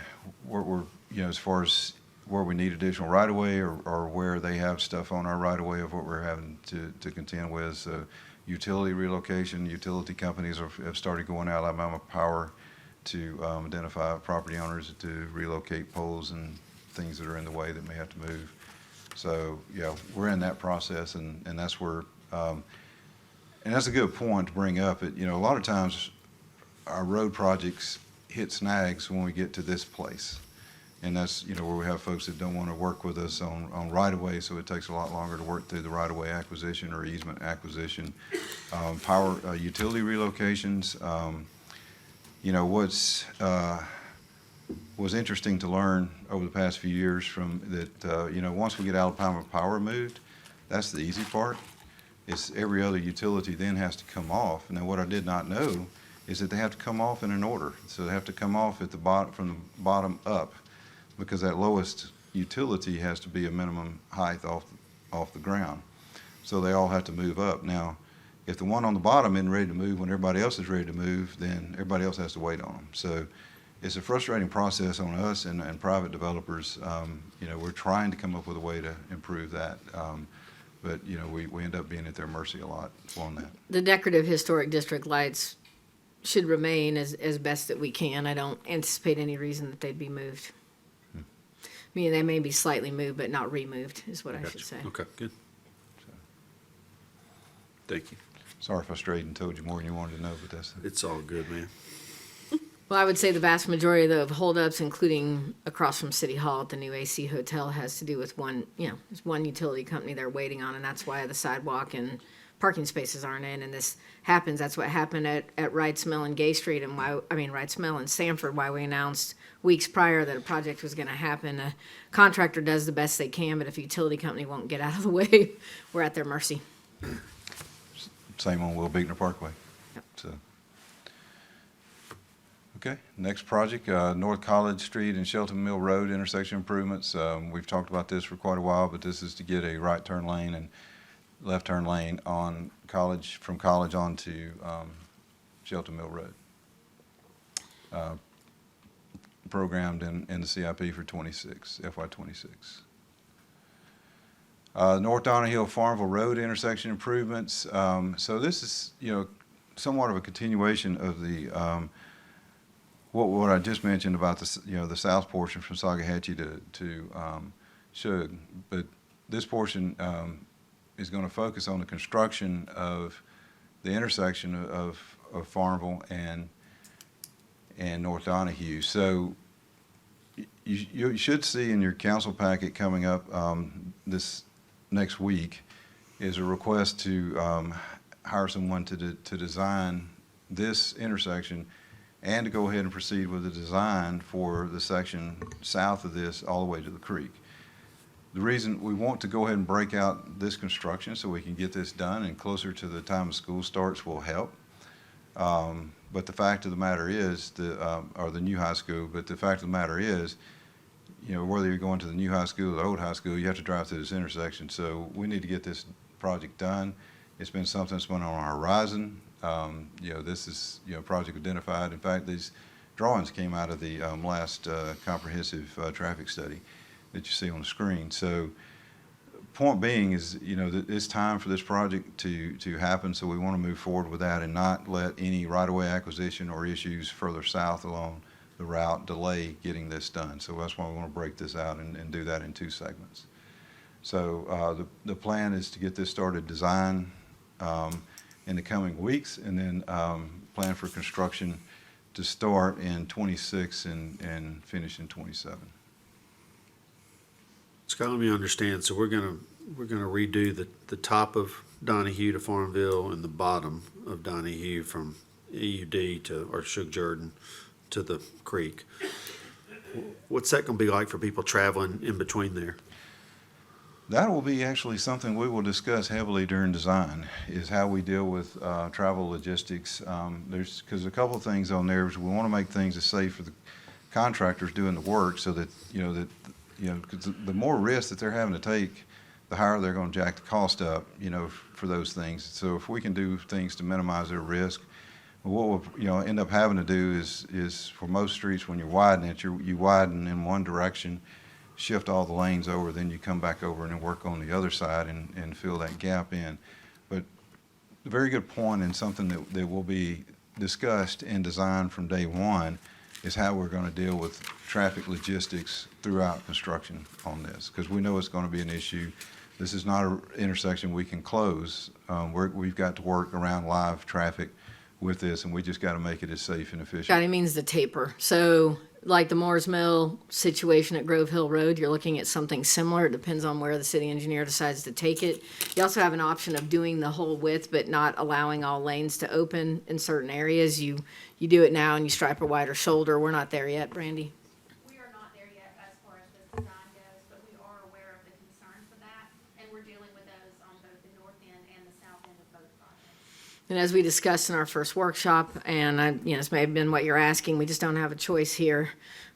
where we're, as far as where we need additional right-of-way or where they have stuff on our right-of-way of what we're having to contend with. So utility relocation, utility companies have started going out, Alabama Power, to identify property owners to relocate poles and things that are in the way that may have to move. So, yeah, we're in that process, and that's where, and that's a good point to bring up. A lot of times our road projects hit snags when we get to this place. And that's, where we have folks that don't want to work with us on right-of-way, so it takes a lot longer to work through the right-of-way acquisition or easement acquisition. Power, utility relocations, was interesting to learn over the past few years from that, once we get Alabama Power moved, that's the easy part. It's every other utility then has to come off. Now, what I did not know is that they have to come off in an order. So they have to come off at the bottom, from the bottom up, because that lowest utility has to be a minimum height off the ground. So they all have to move up. Now, if the one on the bottom isn't ready to move when everybody else is ready to move, then everybody else has to wait on them. So it's a frustrating process on us and private developers. We're trying to come up with a way to improve that. But we end up being at their mercy a lot on that. The decorative historic district lights should remain as best that we can. I don't anticipate any reason that they'd be moved. I mean, they may be slightly moved, but not removed, is what I should say. Okay, good. Thank you. Sorry if I strayed and told you more than you wanted to know, but that's It's all good, man. Well, I would say the vast majority of the holdups, including across from City Hall at the new AC Hotel, has to do with there's one utility company they're waiting on, and that's why the sidewalk and parking spaces aren't in, and this happens. That's what happened at Wrights Mill and Gay Street, and Wrights Mill and Sanford, why we announced weeks prior that a project was gonna happen. A contractor does the best they can, but if a utility company won't get out of the way, we're at their mercy. same on Will Beekner Parkway. Yep. So, okay, next project, North College Street and Shelton Mill Road intersection improvements. We've talked about this for quite a while, but this is to get a right turn lane and left turn lane on College, from College onto Shelton Mill Road. Programmed in the CIP for 26, FY 26. North Donahue Farmville Road intersection improvements. So this is, somewhat of a continuation of the, what I just mentioned about the south portion from Sagahatchee to Shug. But this portion is going to focus on the construction of the intersection of Farmville and North Donahue. So you should see in your council packet coming up this next week is a request to hire someone to design this intersection and to go ahead and proceed with the design for the section south of this all the way to the creek. The reason we want to go ahead and break out this construction so we can get this done and closer to the time of school starts will help. But the fact of the matter is, or the new high school, but the fact of the matter is, whether you're going to the new high school or the old high school, you have to drive through this intersection. So we need to get this project done. It's been something that's been on our horizon. This is, project identified. In fact, these drawings came out of the last comprehensive traffic study that you see on the screen. So point being is, it's time for this project to happen, so we want to move forward with that and not let any right-of-way acquisition or issues further south along the route delay getting this done. So that's why we want to break this out and do that in 2 segments. So the plan is to get this started design in the coming weeks, and then plan for construction to start in 26 and finish in 27. Scott, let me understand. So we're gonna redo the top of Donahue to Farmville and the bottom of Donahue from EUD or Sugar Jordan to the creek. What's that gonna be like for people traveling in between there? That will be actually something we will discuss heavily during design, is how we deal with travel logistics. Because a couple of things on there is we want to make things as safe for the contractors doing the work, so that, because the more risk that they're having to take, the higher they're going to jack the cost up, for those things. So if we can do things to minimize their risk, what we'll, end up having to do is for most streets, when you're widening it, you widen in one direction, shift all the lanes over, then you come back over and then work on the other side and fill that gap in. But a very good point, and something that will be discussed and designed from day one, is how we're going to deal with traffic logistics throughout construction on this, because we know it's going to be an issue. This is not an intersection we can close. We've got to work around live traffic with this, and we just got to make it as safe and efficient. Scotty means the taper. So like the Moore's Mill situation at Grove Hill Road, you're looking at something similar. It depends on where the city engineer decides to take it. You also have an option of doing the whole width, but not allowing all lanes to open in certain areas. You do it now and you stripe a wider shoulder. We're not there yet, Brandy. We are not there yet as far as this design goes, but we are aware of the concerns with that, and we're dealing with those on both the north end and the south end of both projects. And as we discussed in our first workshop, and this may have been what you're asking, we just don't have a choice here.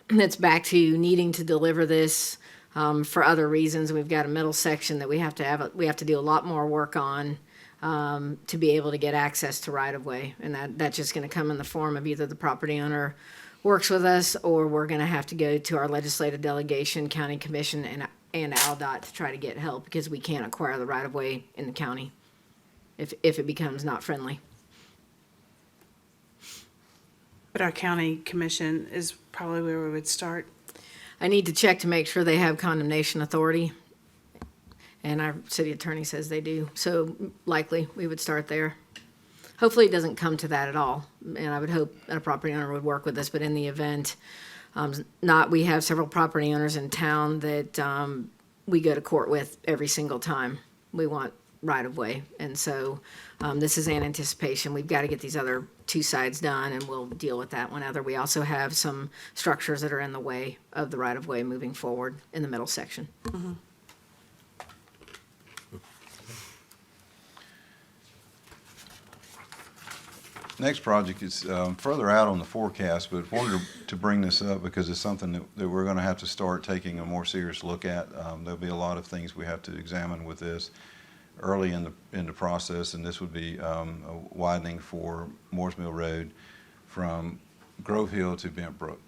It's back to needing to deliver this for other reasons. We've got a middle section that we have to do a lot more work on to be able to get access to right of way, and that's just going to come in the form of either the property owner works with us, or we're going to have to go to our legislative delegation, county commission, and ALDOT to try to get help, because we can't acquire the right of way in the county if it becomes not friendly. But our county commission is probably where we would start. I need to check to make sure they have condemnation authority, and our city attorney says they do. So likely we would start there. Hopefully it doesn't come to that at all, and I would hope that a property owner would work with us. But in the event we have several property owners in town that we go to court with every single time we want right of way, and so this is in anticipation. We've got to get these other 2 sides done, and we'll deal with that whenever. We also have some structures that are in the way of the right of way moving forward in the middle section. Mm-hmm. Next project is further out on the forecast, but wanted to bring this up because it's something that we're going to have to start taking a more serious look at. There'll be a lot of things we have to examine with this early in the process, and this would be a widening for Moore's Mill Road from Grove Hill to Bent Brook.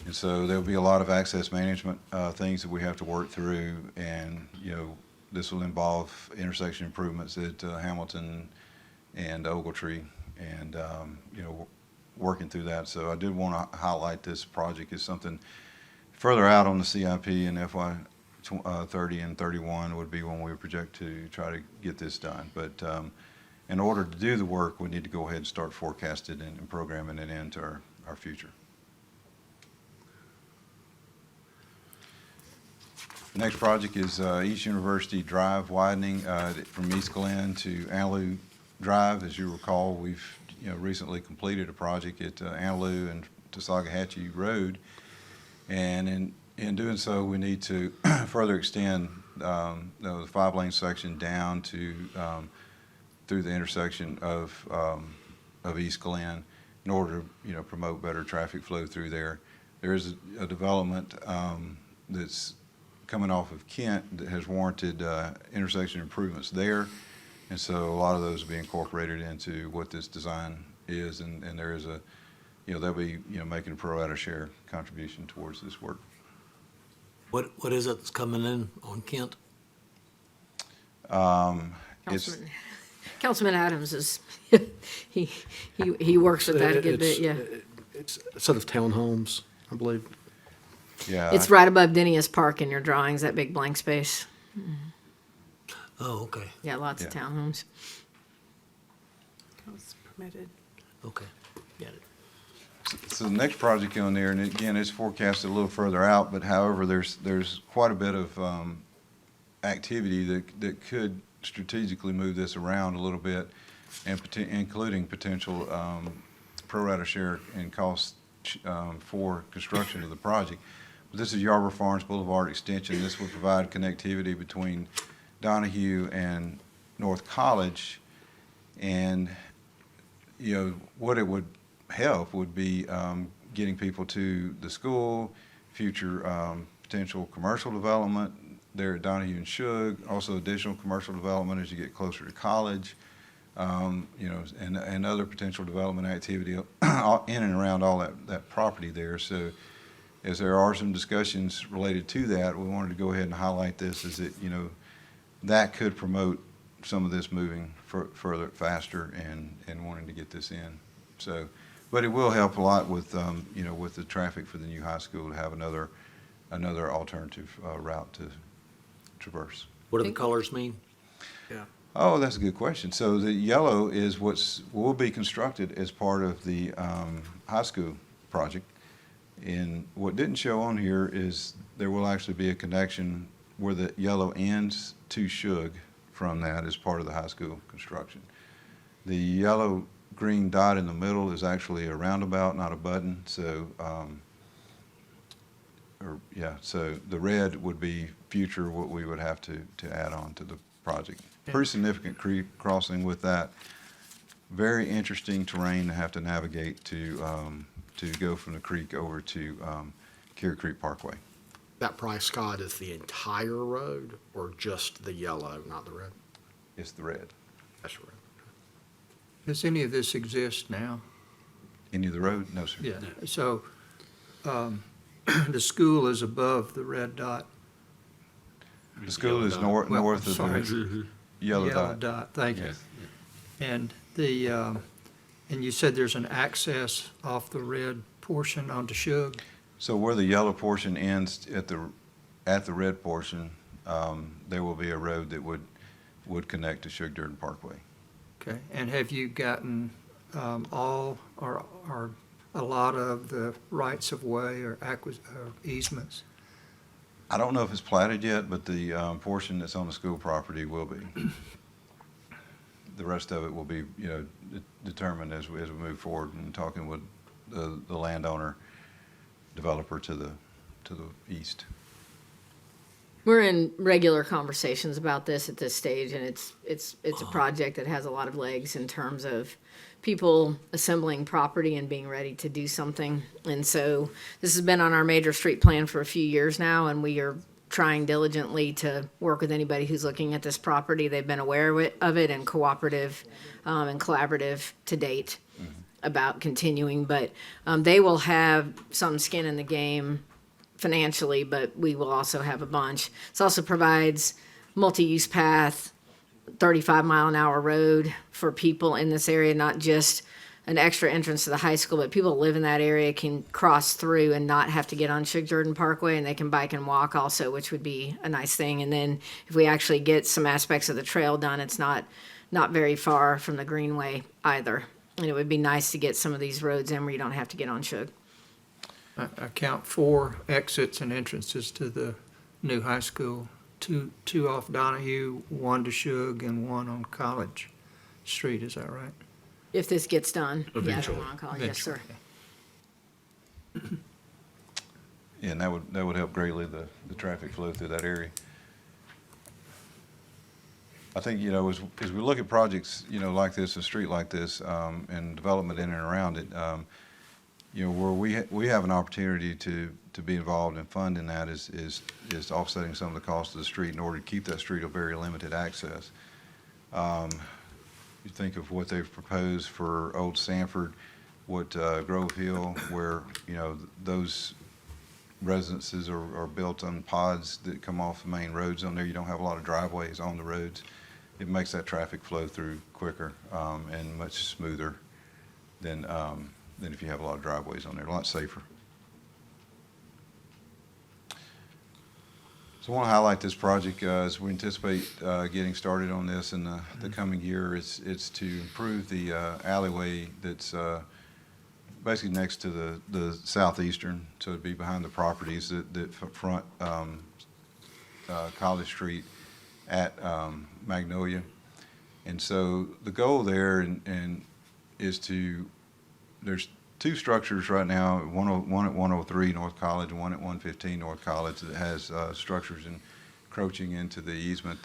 And so there'll be a lot of access management things that we have to work through, and this will involve intersection improvements at Hamilton and Ogletree, and working through that. So I did want to highlight this project as something further out on the CIP, and FY 30 and 31 would be when we project to try to get this done. But in order to do the work, we need to go ahead and start forecasting and programming it into our future. The next project is East University Drive widening from East Glen to Antelope Drive. As you recall, we've recently completed a project at Antelope and Tasagahatchee Road, and in doing so, we need to further extend the 5-lane section down to through the intersection of East Glen in order to promote better traffic flow through there. There is a development that's coming off of Kent that has warranted intersection improvements there, and so a lot of those will be incorporated into what this design is, and there is a, they'll be making a pro rata share contribution towards this work. What is it that's coming in on Kent? It's Councilman Adams is, he works with that a good bit, yeah. It's a set of townhomes, I believe. yeah. It's right above Dennius Park in your drawings, that big blank space. Oh, okay, Yeah, lots of Yeah. townhomes. It's permitted. okay, got it. So the next project on there, and again, it's forecasted a little further out, but however, there's quite a bit of activity that could strategically move this around a little bit, and including potential pro rata share and cost for construction of the project. But this is Yarborough Farms Boulevard Extension. This will provide connectivity between Donahue and North College, and what it would help would be getting people to the school, future potential commercial development there at Donahue and Shug, also additional commercial development as you get closer to college, and other potential development activity in and around all that property there. So as there are some discussions related to that, we wanted to go ahead and highlight this as it, that could promote some of this moving further, faster, and wanting to get this in. So, but it will help a lot with, with the traffic for the new high school to have another alternative route to traverse. What do the colors mean? Oh, that's a good question. So the yellow is will be constructed as part of the high school project. And what didn't show on here is there will actually be a connection where the yellow ends to Shug from that as part of the high school construction. The yellow green dot in the middle is actually a roundabout, not a button. So, so the red would be future what we would have to add on to the project. Pretty significant creek crossing with that. Very interesting terrain to have to navigate to go from the creek over to Cary Creek Parkway. That price, Scott, is the entire road or just the yellow, not the red? It's the red. That's red. Does any of this exist now? Any of the road? No, sir. Yeah, so the school is above the red dot. The school is Well, north of sorry. the yellow dot. Thank you. And and you said there's an access off the red portion onto Shug? So where the yellow portion ends at the red portion, there will be a road that would connect to Shug Durden Parkway. Okay, and have you gotten all or a lot of the rights of way or easements? I don't know if it's platted yet, but the portion that's on the school property will be. The rest of it will be, determined as we move forward and talking with the landowner, developer to the east. We're in regular conversations about this at this stage, and it's a project that has a lot of legs in terms of people assembling property and being ready to do something. And so this has been on our major street plan for a few years now, and we are trying diligently to work with anybody who's looking at this property. They've been aware of it and cooperative and collaborative to date about continuing, but they will have some skin in the game financially, but we will also have a bunch. This also provides multi-use path, 35-mile-an-hour road for people in this area, not just an extra entrance to the high school, but people that live in that area can cross through and not have to get on Shug Jordan Parkway, and they can bike and walk also, which would be a nice thing. And then if we actually get some aspects of the trail done, it's not very far from the Greenway either. And it would be nice to get some of these roads in where you don't have to get on Shug. I count 4 exits and entrances to the new high school, two off Donahue, one to Shug, and one on College Street, is that right? If this gets done. Eventually. Yeah, the one on Yes, sir. Yeah, and that would help greatly the traffic flow through that area. I think, as we look at projects, like this, a street like this, and development in and around it, where we have an opportunity to be involved in funding that is offsetting some of the costs of the street in order to keep that street a very limited access. You think of what they've proposed for Old Sanford, what Grove Hill, where, those residences are built on pods that come off the main roads on there. You don't have a lot of driveways on the roads. It makes that traffic flow through quicker and much smoother than if you have a lot of driveways on there, a lot safer. So I want to highlight this project as we anticipate getting started on this in the coming year. It's to improve the alleyway that's basically next to the southeastern, so it'd be behind the properties that front College Street at Magnolia. And so the goal there and is there's two structures right now, one at 103 North College and one at 115 North College that has structures encroaching into the easement.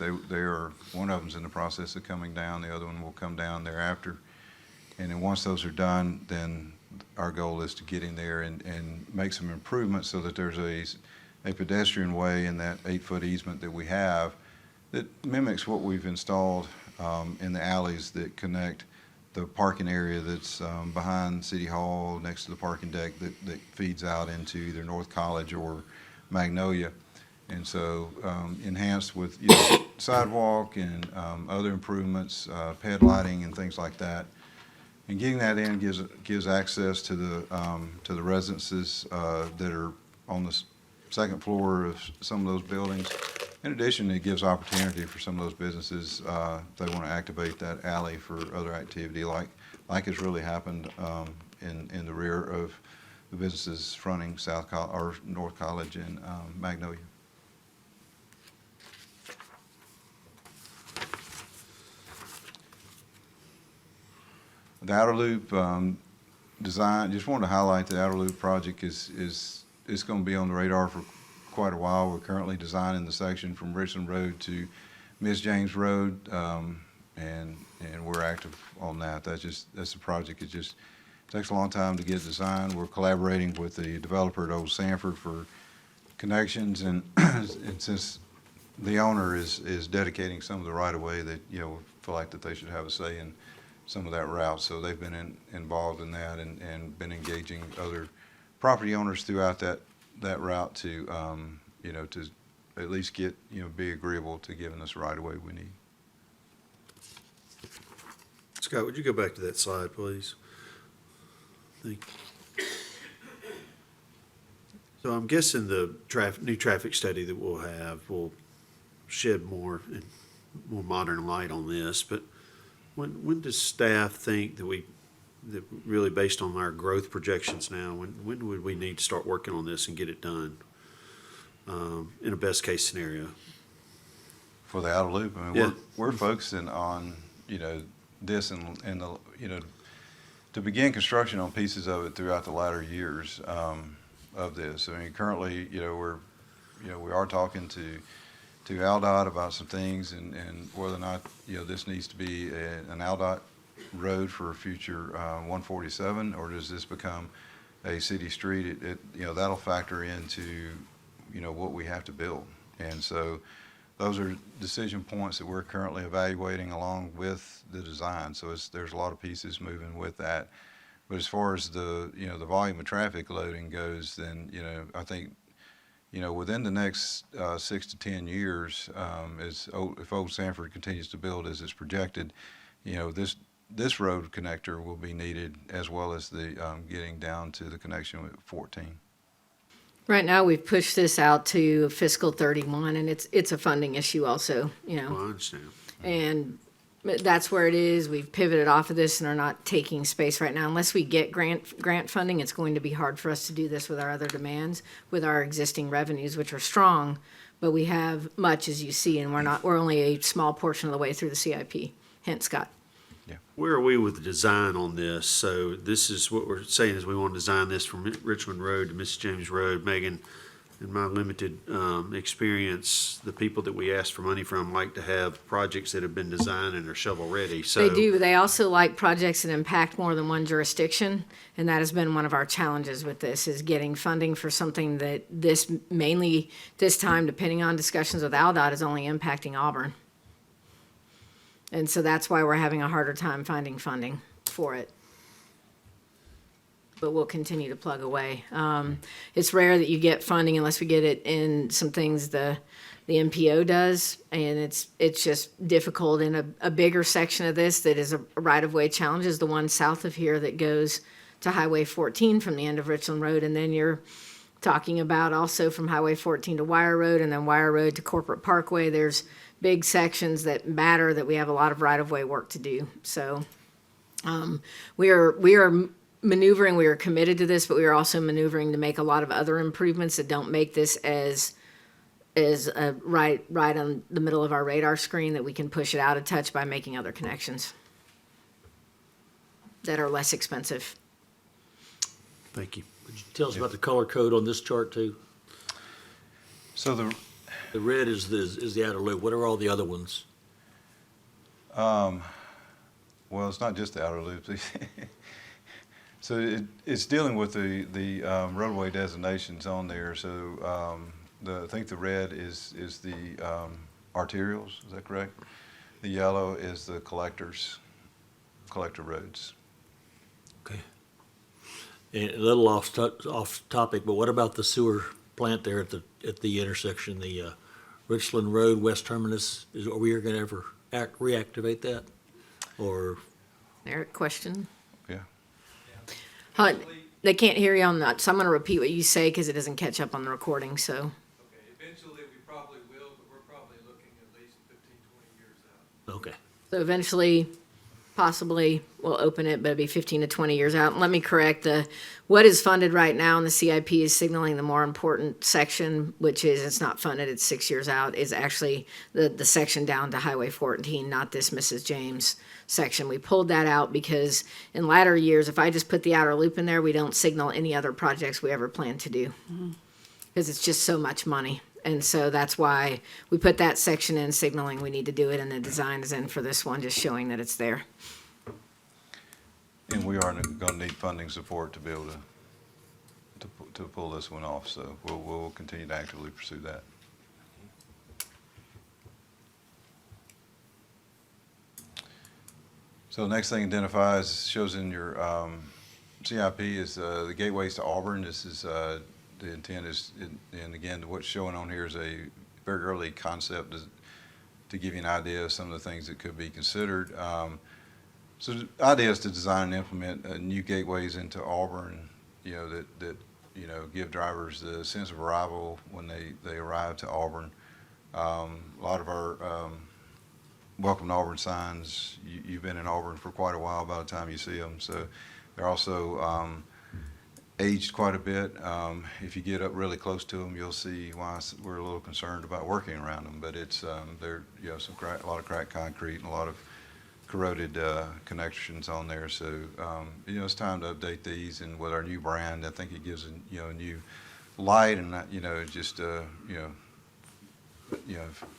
One of them's in the process of coming down, the other one will come down thereafter. And then once those are done, then our goal is to get in there and make some improvements so that there's a pedestrian way in that 8-foot easement that we have that mimics what we've installed in the alleys that connect the parking area that's behind City Hall next to the parking deck that feeds out into either North College or Magnolia. And so enhanced with sidewalk and other improvements, ped lighting and things like that. And getting that in gives access to the residences that are on the second floor of some of those buildings. In addition, it gives opportunity for some of those businesses if they want to activate that alley for other activity, like has really happened in the rear of the businesses fronting North College and Magnolia. The outer loop design, just wanted to highlight the outer loop project is going to be on the radar for quite a while. We're currently designing the section from Richland Road to Miss James Road, and we're active on that. That's a project. It just takes a long time to get designed. We're collaborating with the developer at Old Sanford for connections, and since the owner is dedicating some of the right of way, that feel like that they should have a say in some of that route. So they've been involved in that and been engaging other property owners throughout that route to to at least get be agreeable to giving us the right of way we need. Scott, would you go back to that slide, please? Thank you. So I'm guessing the new traffic study that we'll have will shed more modern light on this, but when does staff think that really based on our growth projections now, when would we need to start working on this and get it done in a best case scenario? For the outer loop, I mean, Yeah. we're focusing on this and the to begin construction on pieces of it throughout the latter years of this. I mean, currently, we are talking to AlDOT about some things and whether or not this needs to be an AlDOT road for a future 147, or does this become a city street? That'll factor into what we have to build, and so those are decision points that we're currently evaluating along with the design. So there's a lot of pieces moving with that. But as far as the the volume of traffic loading goes, then I think within the next 6 to 10 years, if Old Sanford continues to build as it's projected, this road connector will be needed, as well as the getting down to the connection with 14. Right now, we've pushed this out to fiscal 31, and it's a funding issue also, Well, I understand. And that's where it is. We've pivoted off of this and are not taking space right now. Unless we get grant funding, it's going to be hard for us to do this with our other demands, with our existing revenues, which are strong, but we have much, as you see, and we're only a small portion of the way through the CIP. Hence, Scott. Where are we with the design on this? So this is what we're saying is we want to design this from Richland Road to Miss James Road. Megan, in my limited experience, the people that we ask for money from like to have projects that have been designed and are shovel-ready. So They do. They also like projects that impact more than one jurisdiction, and that has been one of our challenges with this, is getting funding for something that this time, depending on discussions with ALDOT, is only impacting Auburn. And so that's why we're having a harder time finding funding for it. But we'll continue to plug away. It's rare that you get funding unless we get it in some things the MPO does, and it's just difficult in a bigger section of this that is a right-of-way challenge is the one south of here that goes to Highway 14 from the end of Richland Road, and then you're talking about also from Highway 14 to Wire Road, and then Wire Road to Corporate Parkway. There's big sections that matter that we have a lot of right-of-way work to do. So we are maneuvering, we are committed to this, but we are also maneuvering to make a lot of other improvements that don't make this as right on the middle of our radar screen, that we can push it out a touch by making other connections that are less expensive. thank you. Could you tell us about the color code on this chart too? So The red is the outer loop. What are all the other ones? well, it's not just the outer loop. So it's dealing with the roadway designations on there. So I think the red is the arterials. Is that correct? The yellow is the collector roads. Okay. And a little off topic, but what about the sewer plant there at the intersection, the Richland Road West Terminus? Are we going to ever reactivate that? Or Eric, question? Yeah. They can't hear you on that, so I'm going to repeat what you say because it doesn't catch up on the recording, so. Okay, eventually we probably will, but we're probably looking at least 15, 20 years out. okay. So eventually, possibly, we'll open it, but it'll be 15 to 20 years out. And let me correct, what is funded right now in the CIP is signaling the more important section, which is, it's not funded, it's 6 years out, is actually the section down to Highway 14, not this Mrs. James section. We pulled that out because in latter years, if I just put the outer loop in there, we don't signal any other projects we ever plan to do. Because it's just so much money. And so that's why we put that section in, signaling we need to do it, and the design is in for this one, just showing that it's there. And we are going to need funding support to be able to pull this one off. So we'll continue to actively pursue that. So the next thing identifies, shows in your CIP is the gateways to Auburn. This is the intent is, and again, what's showing on here is a very early concept to give you an idea of some of the things that could be considered. So the idea is to design and implement new gateways into Auburn, that give drivers the sense of arrival when they arrive to Auburn. A lot of our welcome to Auburn signs, you've been in Auburn for quite a while by the time you see them. So they're also aged quite a bit. If you get up really close to them, you'll see why we're a little concerned about working around them. But it's they're a lot of cracked concrete and a lot of corroded connections on there. So it's time to update these, and with our new brand, I think it gives a new light and just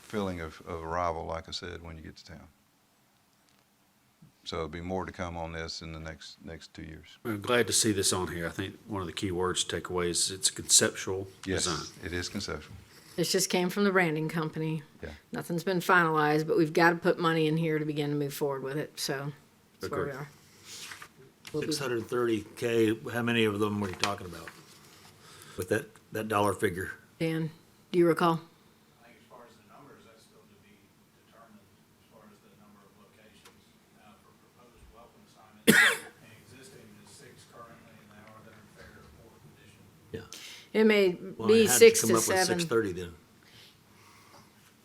feeling of arrival, like I said, when you get to town. So there'll be more to come on this in the next 2 years. I'm glad to see this on here. I think one of the key words to take away is it's conceptual design. Yes, it is conceptual. This just came from the branding company. Yeah. Nothing's been finalized, but we've got to put money in here to begin to move forward with it, so that's where we Agreed. are. We'll be- 630K, how many of them were you talking about with that dollar figure? Dan, do you recall? I think as far as the numbers, that's still to be determined as far as the number of locations. For proposed welcome signage, and existing is 6 currently, and now they're in fair or poor condition. Yeah. It may Well, be it had 6 come to up with 7. 630 then.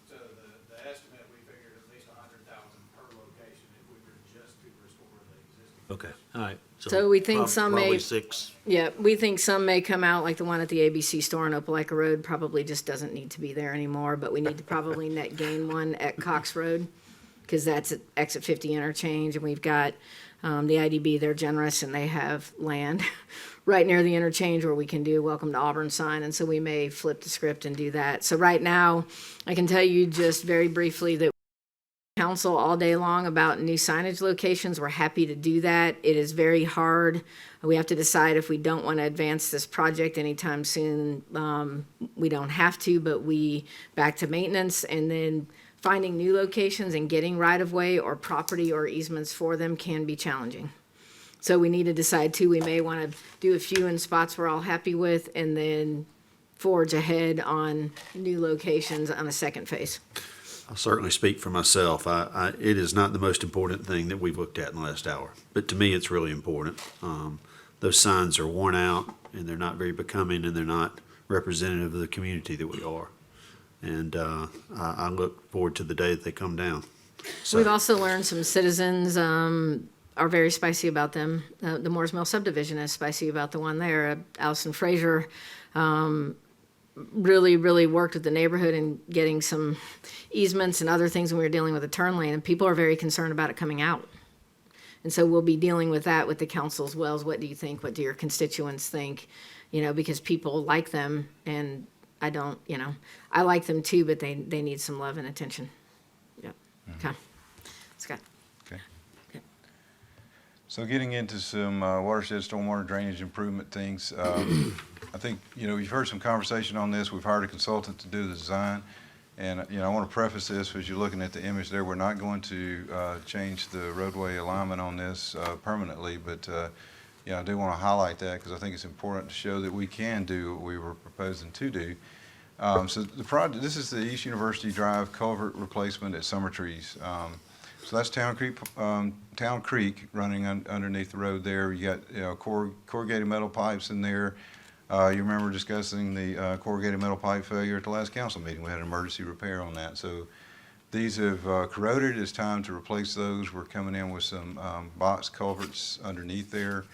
So the estimate, we figured at least 100,000 per location if we were just to restore the existing Okay, all right. So we think some may- Probably 6. Yeah, we think some may come out, like the one at the ABC store on Opelika Road, probably just doesn't need to be there anymore, but we need to probably net gain one at Cox Road, because that's at exit 50 interchange, and we've got, the IDB, they're generous, and they have land right near the interchange where we can do Welcome to Auburn sign, and so we may flip the script and do that. So right now, I can tell you just very briefly that council all day long about new signage locations. We're happy to do that. It is very hard. We have to decide if we don't want to advance this project anytime soon. We don't have to, but we back to maintenance, and then finding new locations and getting right-of-way or property or easements for them can be challenging. So we need to decide too, we may want to do a few in spots we're all happy with, and then forge ahead on new locations on a second phase. I'll certainly speak for myself. It is not the most important thing that we've looked at in the last hour, but to me, it's really important. Those signs are worn out, and they're not very becoming, and they're not representative of the community that we are. And I look forward to the day that they come down. So- We've also learned some citizens are very spicy about them. The Moores Mill subdivision is spicy about the one there. Allison Frazier really worked with the neighborhood in getting some easements and other things when we were dealing with the turn lane, and people are very concerned about it coming out. And so we'll be dealing with that with the council as well. What do you think? What do your constituents think? Because people like them, and I don't, I like them too, but they need some love and attention. Yep. Okay. Scott. Okay. So getting into some watershed stormwater drainage improvement things, I think, you've heard some conversation on this. We've hired a consultant to do the design. And, I want to preface this as you're looking at the image there. We're not going to change the roadway alignment on this permanently, but, I do want to highlight that because I think it's important to show that we can do what we were proposing to do. So the project, this is the East University Drive culvert replacement at Summer Trees. So that's Town Creek running underneath the road there. You got corrugated metal pipes in there. You remember discussing the corrugated metal pipe failure at the last council meeting. We had an emergency repair on that. So these have corroded. It's time to replace those. We're coming in with some box culverts underneath there.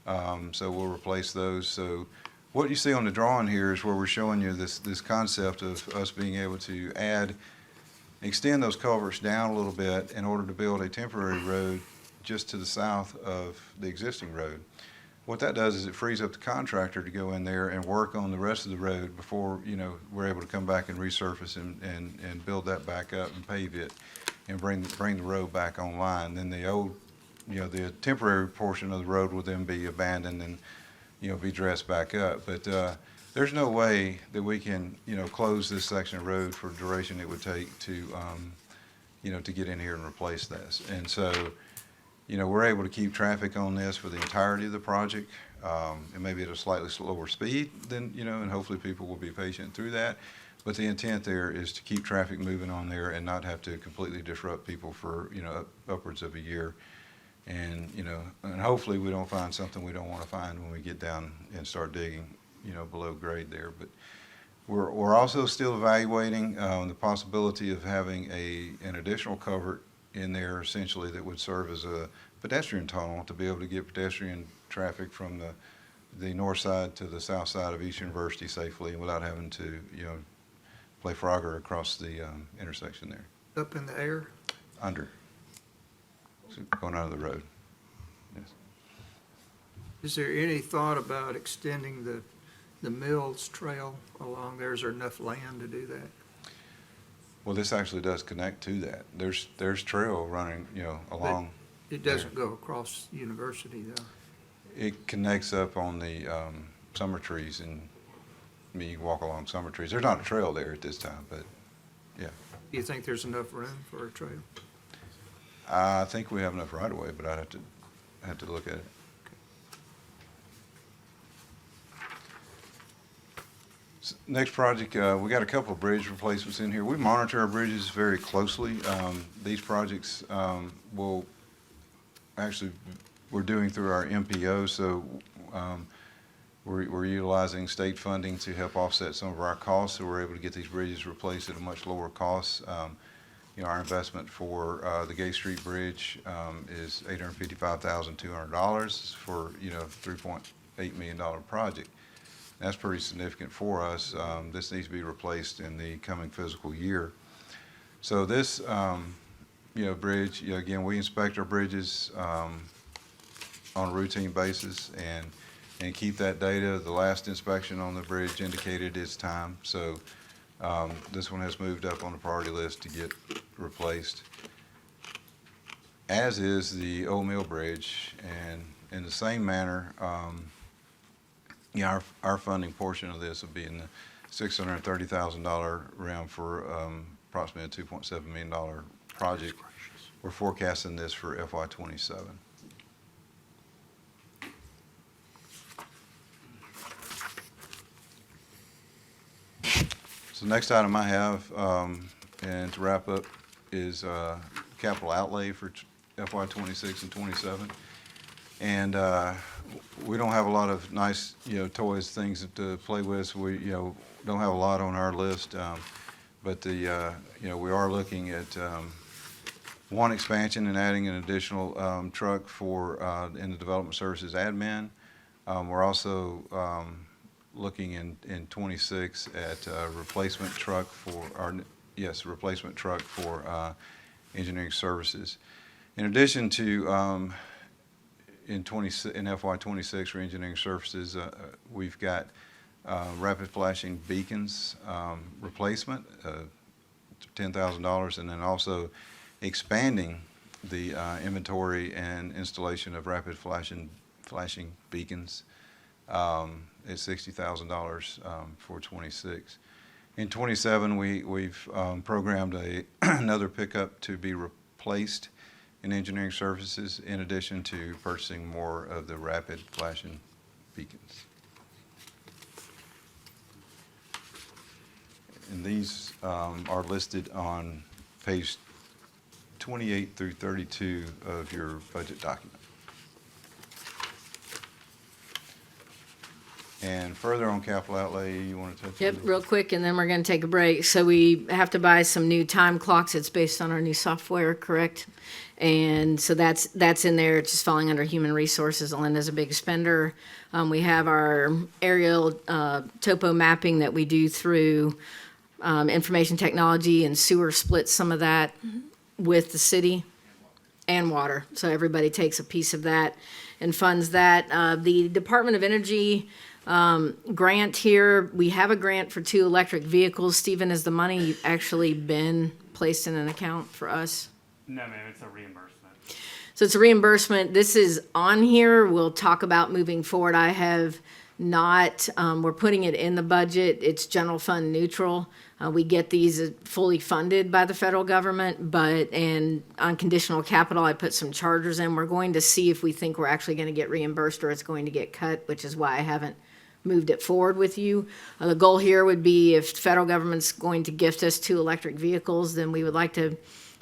So we'll replace those. So what you see on the drawing here is where we're showing you this concept of us being able to extend those culverts down a little bit in order to build a temporary road just to the south of the existing road. What that does is it frees up the contractor to go in there and work on the rest of the road before, we're able to come back and resurface and build that back up and pave it and bring the road back online. Then the old, the temporary portion of the road will then be abandoned and, be dressed back up. But there's no way that we can, close this section of road for the duration it would take to, to get in here and replace this. And so, we're able to keep traffic on this for the entirety of the project. It may be at a slightly slower speed than, and hopefully people will be patient through that. But the intent there is to keep traffic moving on there and not have to completely disrupt people for, upwards of a year. And, and hopefully we don't find something we don't want to find when we get down and start digging, below grade there. But we're also still evaluating the possibility of having an additional culvert in there essentially that would serve as a pedestrian tunnel to be able to get pedestrian traffic from the north side to the south side of East University safely without having to, play Frogger across the intersection there. Up in the air? Under. So going out of the road. Yes. Is there any thought about extending the Mills Trail along there? Is there enough land to do that? Well, this actually does connect to that. There's trail running, along. It doesn't go across University, though. It connects up on the Summer Trees, and you walk along Summer Trees. There's not a trail there at this time, but yeah. Do you think there's enough room for a trail? I think we have enough right of way, but I'd have to look at it. Next project, we got a couple of bridge replacements in here. We monitor our bridges very closely. These projects we're doing through our MPO, so we're utilizing state funding to help offset some of our costs, so we're able to get these bridges replaced at a much lower cost. Our investment for the Gay Street Bridge is $855,200 for, $3.8 million project. That's pretty significant for us. This needs to be replaced in the coming fiscal year. So this, bridge, again, we inspect our bridges on a routine basis and keep that data. The last inspection on the bridge indicated its time, so this one has moved up on the priority list to get replaced, as is the Old Mill Bridge. And in the same manner, our funding portion of this will be in the $630,000 realm for approximately a $2.7 million project. We're forecasting this for FY27. So the next item I have, and to wrap up, is capital outlay for FY26 and 27. And we don't have a lot of nice, toys, things to play with. So we, don't have a lot on our list. But we are looking at one expansion and adding an additional truck for in the development services admin. We're also looking in 26 at a replacement truck for engineering services. In addition to in FY26 for engineering services, we've got rapid flashing beacons replacement, $10,000, and then also expanding the inventory and installation of rapid flashing beacons at $60,000 for 26. In 27, we've programmed another pickup to be replaced in engineering services, in addition to purchasing more of the rapid flashing beacons. And these are listed on page 28 through 32 of your budget document. And further on capital outlay, you want to touch on? Yep, real quick, and then we're gonna take a break. So we have to buy some new time clocks. It's based on our new software, correct? And so that's in there. It's just falling under human resources. Alinda's a big spender. We have our aerial topo mapping that we do through information technology, and sewer splits some of that with the city and water. So everybody takes a piece of that and funds that. The Department of Energy grant here, we have a grant for 2 electric vehicles. Stephen, has the money actually been placed in an account for us? No, ma'am, it's a reimbursement. So it's a reimbursement. This is on here. We'll talk about moving forward. I have not, we're putting it in the budget. It's general fund neutral. We get these fully funded by the federal government, and on conditional capital, I put some chargers in. We're going to see if we think we're actually going to get reimbursed or it's going to get cut, which is why I haven't moved it forward with you. The goal here would be, if the federal government's going to gift us 2 electric vehicles, then we would like to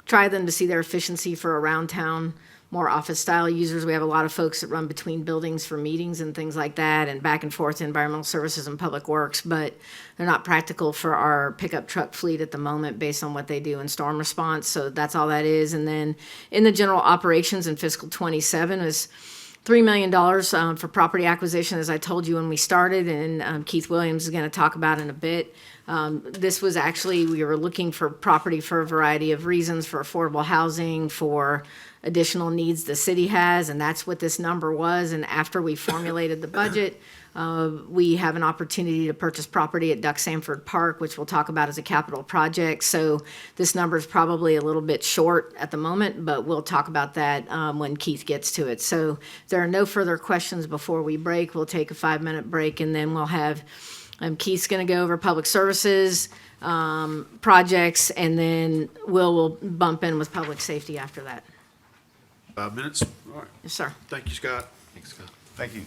try them to see their efficiency for around town, more office style users. We have a lot of folks that run between buildings for meetings and things like that, and back and forth to environmental services and public works, but they're not practical for our pickup truck fleet at the moment based on what they do in storm response. So that's all that is. And then in the general operations in fiscal 27 is $3 million for property acquisition, as I told you when we started, and Keith Williams is going to talk about in a bit. This was actually, we were looking for property for a variety of reasons, for affordable housing, for additional needs the city has, and that's what this number was. And after we formulated the budget, we have an opportunity to purchase property at Duck Sanford Park, which we'll talk about as a capital project. So this number is probably a little bit short at the moment, but we'll talk about that when Keith gets to it. So if there are no further questions before we break, we'll take a 5-minute break, and then we'll have Keith's going to go over public services projects, and then we'll bump in with public safety after that. 5 minutes? All right. Yes, sir. Thank you, Scott. Thanks, Scott. Thank you.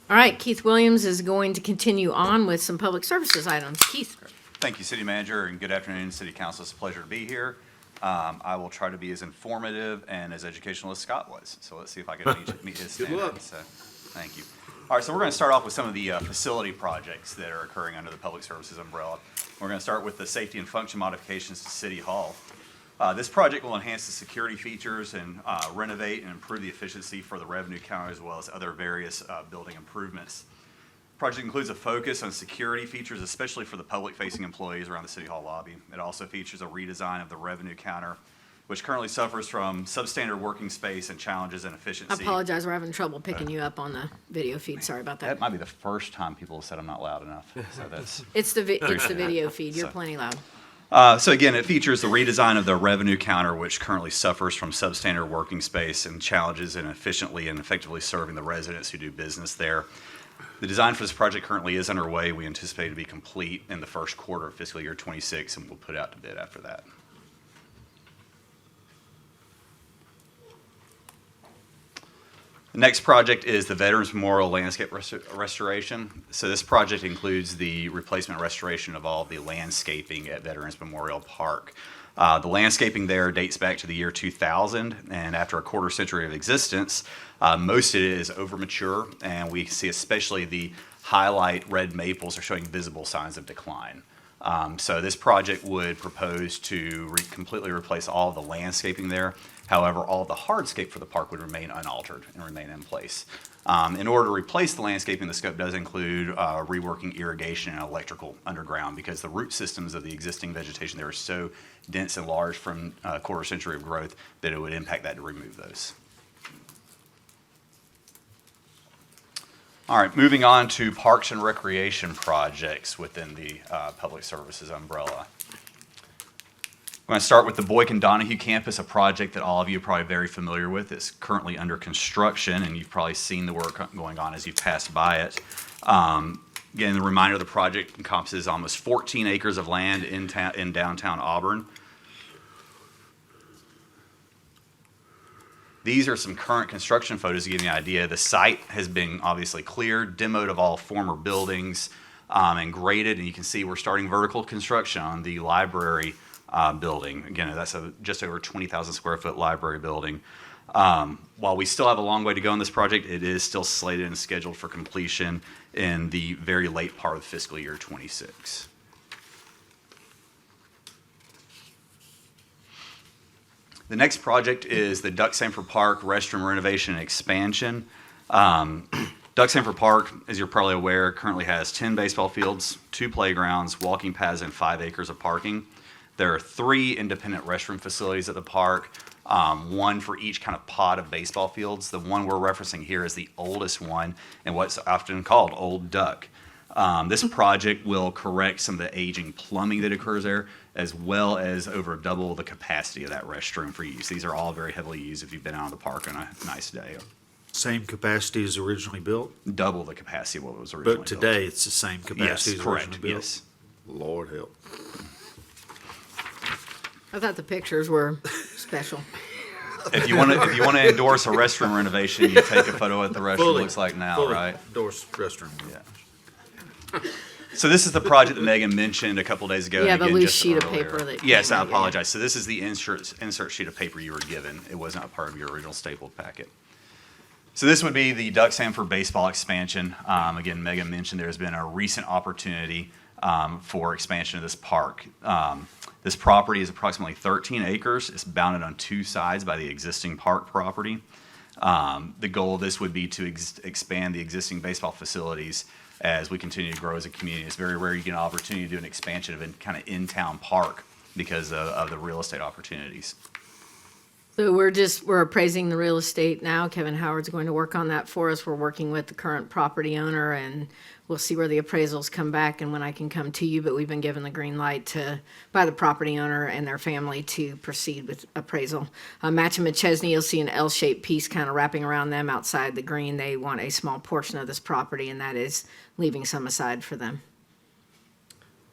All right, Keith Williams is going to continue on with some public services items. Keith. Thank you, City Manager, and good afternoon, City Council. It's a pleasure to be here. I will try to be as informative and as educational as Scott was. So let's see if I can meet his Good luck. standards. So, thank you. All right, so we're going to start off with some of the facility projects that are occurring under the Public Services umbrella. We're going to start with the safety and function modifications to City Hall. This project will enhance the security features and renovate and improve the efficiency for the revenue counter as well as other various building improvements. Project includes a focus on security features, especially for the public-facing employees around the City Hall lobby. It also features a redesign of the revenue counter, which currently suffers from substandard working space and challenges in I efficiency. apologize, we're having trouble picking you up on the video feed. Sorry about That that. might be the first time people have said I'm not loud enough. So that's. It's the video feed. You're plenty loud. So again, it features the redesign of the revenue counter, which currently suffers from substandard working space and challenges in efficiently and effectively serving the residents who do business there. The design for this project currently is underway. We anticipate it to be complete in the first quarter of fiscal year 26, and we'll put out to bid after that. The next project is the Veterans Memorial Landscape Restoration. So this project includes the replacement restoration of all the landscaping at Veterans Memorial Park. The landscaping there dates back to the year 2000, and after a quarter century of existence, most of it is over mature, and we see especially the highlight red maples are showing visible signs of decline. So this project would propose to completely replace all of the landscaping there. However, all of the hardscape for the park would remain unaltered and remain in place. In order to replace the landscaping, the scope does include reworking irrigation and electrical underground because the root systems of the existing vegetation there are so dense and large from a quarter century of growth that it would impact that to remove those. All right, moving on to parks and recreation projects within the public services umbrella. I'm going to start with the Boykin Donahue campus, a project that all of you are probably very familiar with. It's currently under construction, and you've probably seen the work going on as you've passed by it. Again, the reminder, the project encompasses almost 14 acres of land in downtown Auburn. These are some current construction photos to give you an idea. The site has been obviously cleared, demoed of all former buildings, and graded, and you can see we're starting vertical construction on the library building. Again, that's a just over 20,000 square foot library building. While we still have a long way to go in this project, it is still slated and scheduled for completion in the very late part of fiscal year 26. The next project is the Duck Sanford Park restroom renovation and expansion. Duck Sanford Park, as you're probably aware, currently has 10 baseball fields, 2 playgrounds, walking paths, and 5 acres of parking. There are 3 independent restroom facilities at the park, one for each kind of pod of baseball fields. The one we're referencing here is the oldest one and what's often called Old Duck. This project will correct some of the aging plumbing that occurs there, as well as over double the capacity of that restroom for use. These are all very heavily used if you've been out of the park on a nice day. Same capacity as originally built, Double the capacity of what was originally but built. today it's the same capacity Yes, as correct, originally built? yes. Lord help. I thought the pictures were special. If you want to endorse a restroom renovation, you take a photo of what the restroom looks like now, Fully right? endorsed restroom. Yeah. So this is the project that Megan mentioned a couple days ago. Yeah, and the again, loose just sheet of earlier. paper that Yes, came I out, yeah. apologize. So this is the insert sheet of paper you were given. It was not part of your original stapled packet. So this would be the Duck Sanford baseball expansion. Again, Megan mentioned there's been a recent opportunity for expansion of this park. This property is approximately 13 acres. It's bounded on 2 sides by the existing park property. The goal of this would be to expand the existing baseball facilities as we continue to grow as a community. It's very rare you get an opportunity to do an expansion of a kind of in-town park because of the real estate opportunities. So we're appraising the real estate now. Kevin Howard's going to work on that for us. We're working with the current property owner, and we'll see where the appraisals come back and when I can come to you. But we've been given the green light by the property owner and their family to proceed with appraisal. Match and McChesney, you'll see an L-shaped piece kind of wrapping around them outside the green. They want a small portion of this property, and that is leaving some aside for them.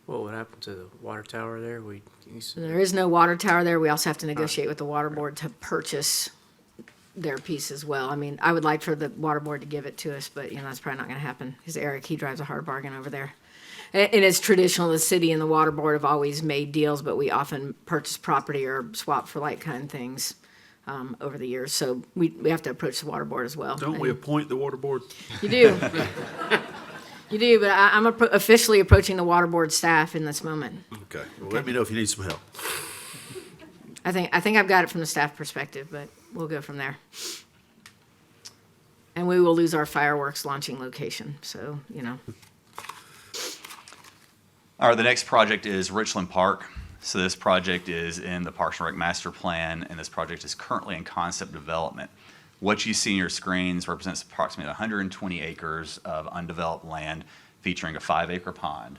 What would happen to the water tower there? There is no water tower there. We also have to negotiate with the water board to purchase their piece as well. I mean, I would like for the water board to give it to us, but that's probably not going to happen because Eric, he drives a hard bargain over there. And it's traditional, the city and the water board have always made deals, but we often purchase property or swap for like kind things over the years. So we have to approach the water board as well. Don't we appoint the water board? You do. You do, but I'm officially approaching the water board staff in this moment. Okay, well, let me know if you need some help. I think I've got it from the staff perspective, but we'll go from there. And we will lose our fireworks launching location, so, you know. All right, the next project is Richland Park. So this project is in the Parks and Rec Master Plan, and this project is currently in concept development. What you see in your screens represents approximately 120 acres of undeveloped land featuring a 5-acre pond.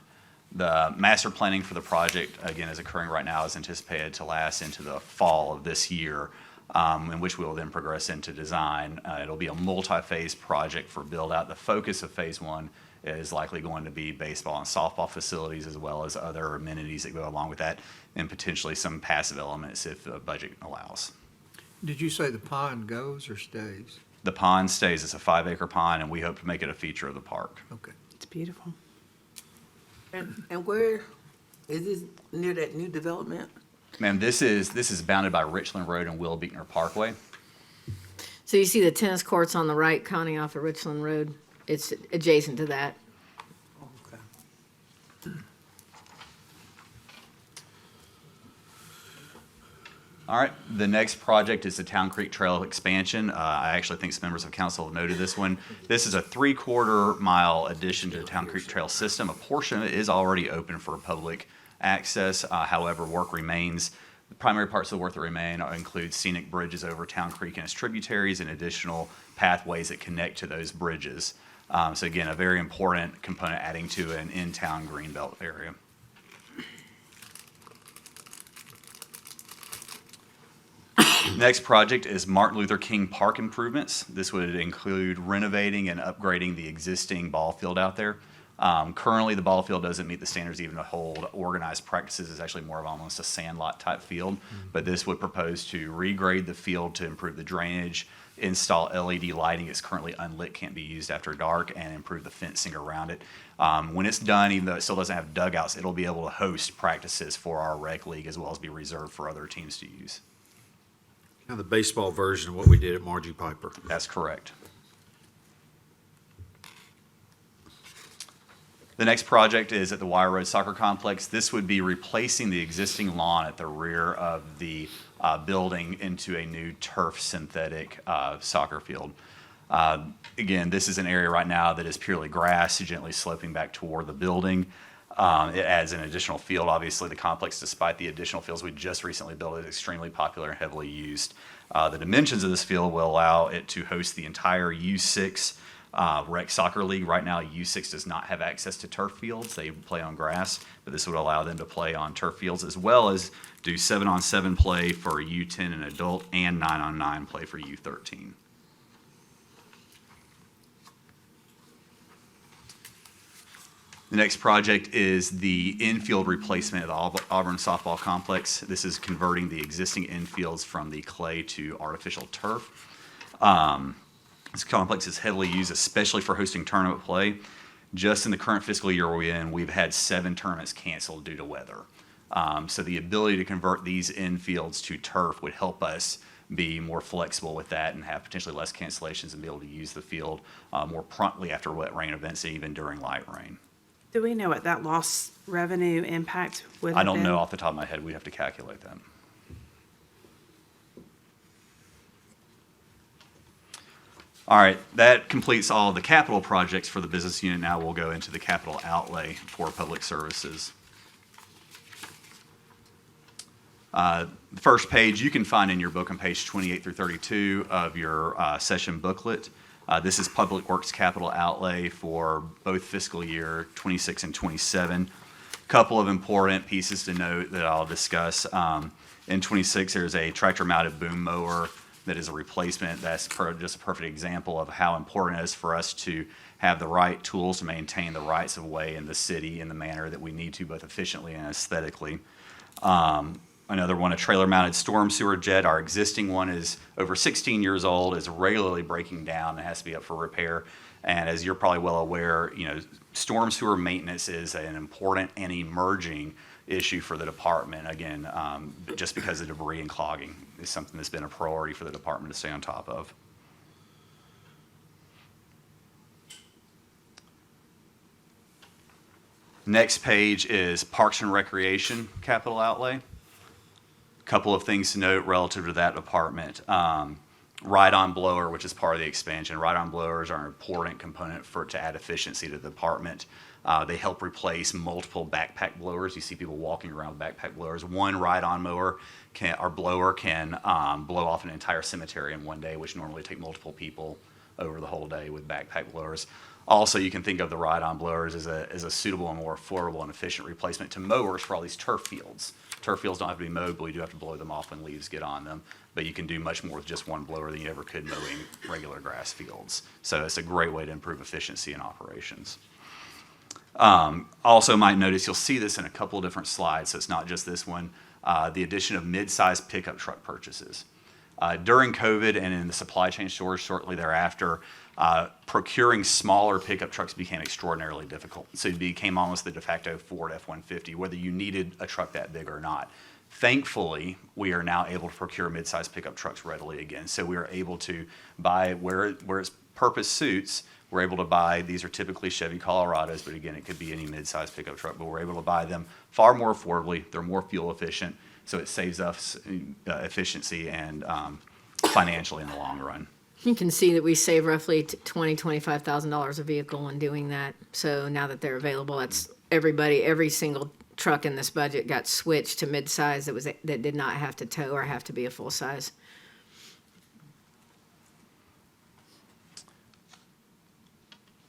The master planning for the project, again, is occurring right now, is anticipated to last into the fall of this year, in which we will then progress into design. It'll be a multi-phase project for build-out. The focus of phase one is likely going to be baseball and softball facilities, as well as other amenities that go along with that, and potentially some passive elements if the budget allows. Did you say the pond goes or stays? The pond stays. It's a 5-acre pond, and we hope to make it a feature of the park. Okay. It's beautiful. And where is this, near that new development? Ma'am, this is bounded by Richland Road and Will Beekner Parkway. So you see the tennis courts on the right, Connie, off of Richland Road? It's adjacent to that. Okay. All right, the next project is the Town Creek Trail expansion. I actually think some members of council have noted this one. This is a 3/4 mile addition to the Town Creek Trail system. A portion of it is already open for public access. However, work remains. The primary parts of the work that remain include scenic bridges over Town Creek and its tributaries and additional pathways that connect to those bridges. So again, a very important component adding to an in-town greenbelt area. Next project is Martin Luther King Park improvements. This would include renovating and upgrading the existing ball field out there. Currently, the ball field doesn't meet the standards even to hold organized practices. It's actually more of almost a sandlot type field. But this would propose to regrade the field to improve the drainage, install LED lighting. It's currently unlit, can't be used after dark, and improve the fencing around it. When it's done, even though it still doesn't have dugouts, it'll be able to host practices for our rec league as well as be reserved for other teams to use. Now, the baseball version of what we did at Margie Piper. That's correct. The next project is at the Wire Road Soccer Complex. This would be replacing the existing lawn at the rear of the building into a new turf synthetic soccer field. Again, this is an area right now that is purely grass, gently sloping back toward the building. It adds an additional field. Obviously, the complex, despite the additional fields we just recently built, is extremely popular and heavily used. The dimensions of this field will allow it to host the entire U6 rec soccer league. Right now, U6 does not have access to turf fields. They play on grass, but this would allow them to play on turf fields, as well as do 7-on-7 play for U10 and adult, and 9-on-9 play for U13. The next project is the infield replacement of the Auburn softball complex. This is converting the existing infields from the clay to artificial turf. This complex is heavily used, especially for hosting tournament play. Just in the current fiscal year we're in, we've had 7 tournaments canceled due to weather. So the ability to convert these infields to turf would help us be more flexible with that and have potentially less cancellations and be able to use the field more promptly after wet rain events, even during light rain. Do we know what that lost revenue impact would have been? I don't know off the top of my head. We'd have to calculate that. All right, that completes all the capital projects for the business unit. Now we'll go into the capital outlay for public services. The first page you can find in your book on page 28 through 32 of your session booklet. This is Public Works capital outlay for both fiscal year 26 and 27. Couple of important pieces to note that I'll discuss. In 26, there's a tractor-mounted boom mower that is a replacement. That's just a perfect example of how important it is for us to have the right tools to maintain the rights of way in the city in the manner that we need to, both efficiently and aesthetically. Another one, a trailer-mounted storm sewer jet. Our existing one is over 16 years old, is regularly breaking down, and has to be up for repair. And as you're probably well aware, storm sewer maintenance is an important and emerging issue for the department. Again, just because of debris and clogging is something that's been a priority for the department to stay on top of. Next page is Parks and Recreation capital outlay. Couple of things to note relative to that department. Ride-on blower, which is part of the expansion. Ride-on blowers are an important component to add efficiency to the department. They help replace multiple backpack blowers. You see people walking around with backpack blowers. One ride-on blower can blow off an entire cemetery in one day, which normally take multiple people over the whole day with backpack blowers. Also, you can think of the ride-on blowers as a suitable and more affordable and efficient replacement to mowers for all these turf fields. Turf fields don't have to be mowed, but we do have to blow them off when leaves get on them. But you can do much more with just one blower than you ever could mowing regular grass fields. So it's a great way to improve efficiency in operations. Also might notice, you'll see this in a couple of different slides, so it's not just this one, the addition of mid-sized pickup truck purchases. During COVID and in the supply chain shortage shortly thereafter, procuring smaller pickup trucks became extraordinarily difficult. So it became almost the de facto Ford F-150, whether you needed a truck that big or not. Thankfully, we are now able to procure mid-sized pickup trucks readily again. So we are able to buy where its purpose suits. We're able to buy, these are typically Chevy Colorados, but again, it could be any mid-sized pickup truck, but we're able to buy them far more affordably. They're more fuel efficient, so it saves us efficiency and financially in the long run. You can see that we save roughly $25,000 a vehicle in doing that. So now that they're available, that's every single truck in this budget got switched to mid-size that did not have to tow or have to be a full size.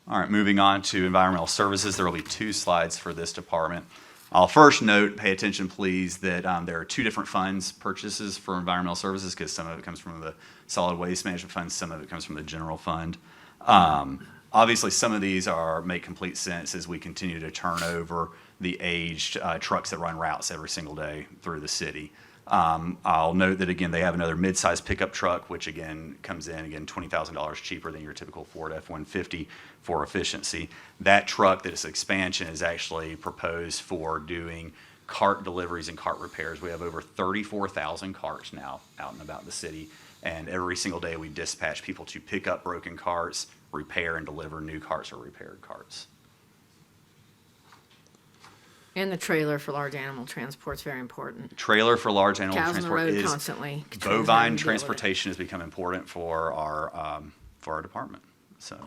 All right, moving on to environmental services. There will be 2 slides for this department. I'll first note, pay attention please, that there are 2 different funds purchases for environmental services, because some of it comes from the solid waste management fund, some of it comes from the general fund. Obviously, some of these make complete sense as we continue to turn over the aged trucks that run routes every single day through the city. I'll note that, again, they have another mid-sized pickup truck, which, again, comes in, $20,000 cheaper than your typical Ford F-150 for efficiency. That truck, that is expansion, is actually proposed for doing cart deliveries and cart repairs. We have over 34,000 carts now out and about the city, and every single day we dispatch people to pick up broken carts, repair and deliver new carts or repaired carts. And the trailer for large animal transport is very important. Trailer for large animal Cows on the transport road is constantly. bovine transportation has become important for our department. So,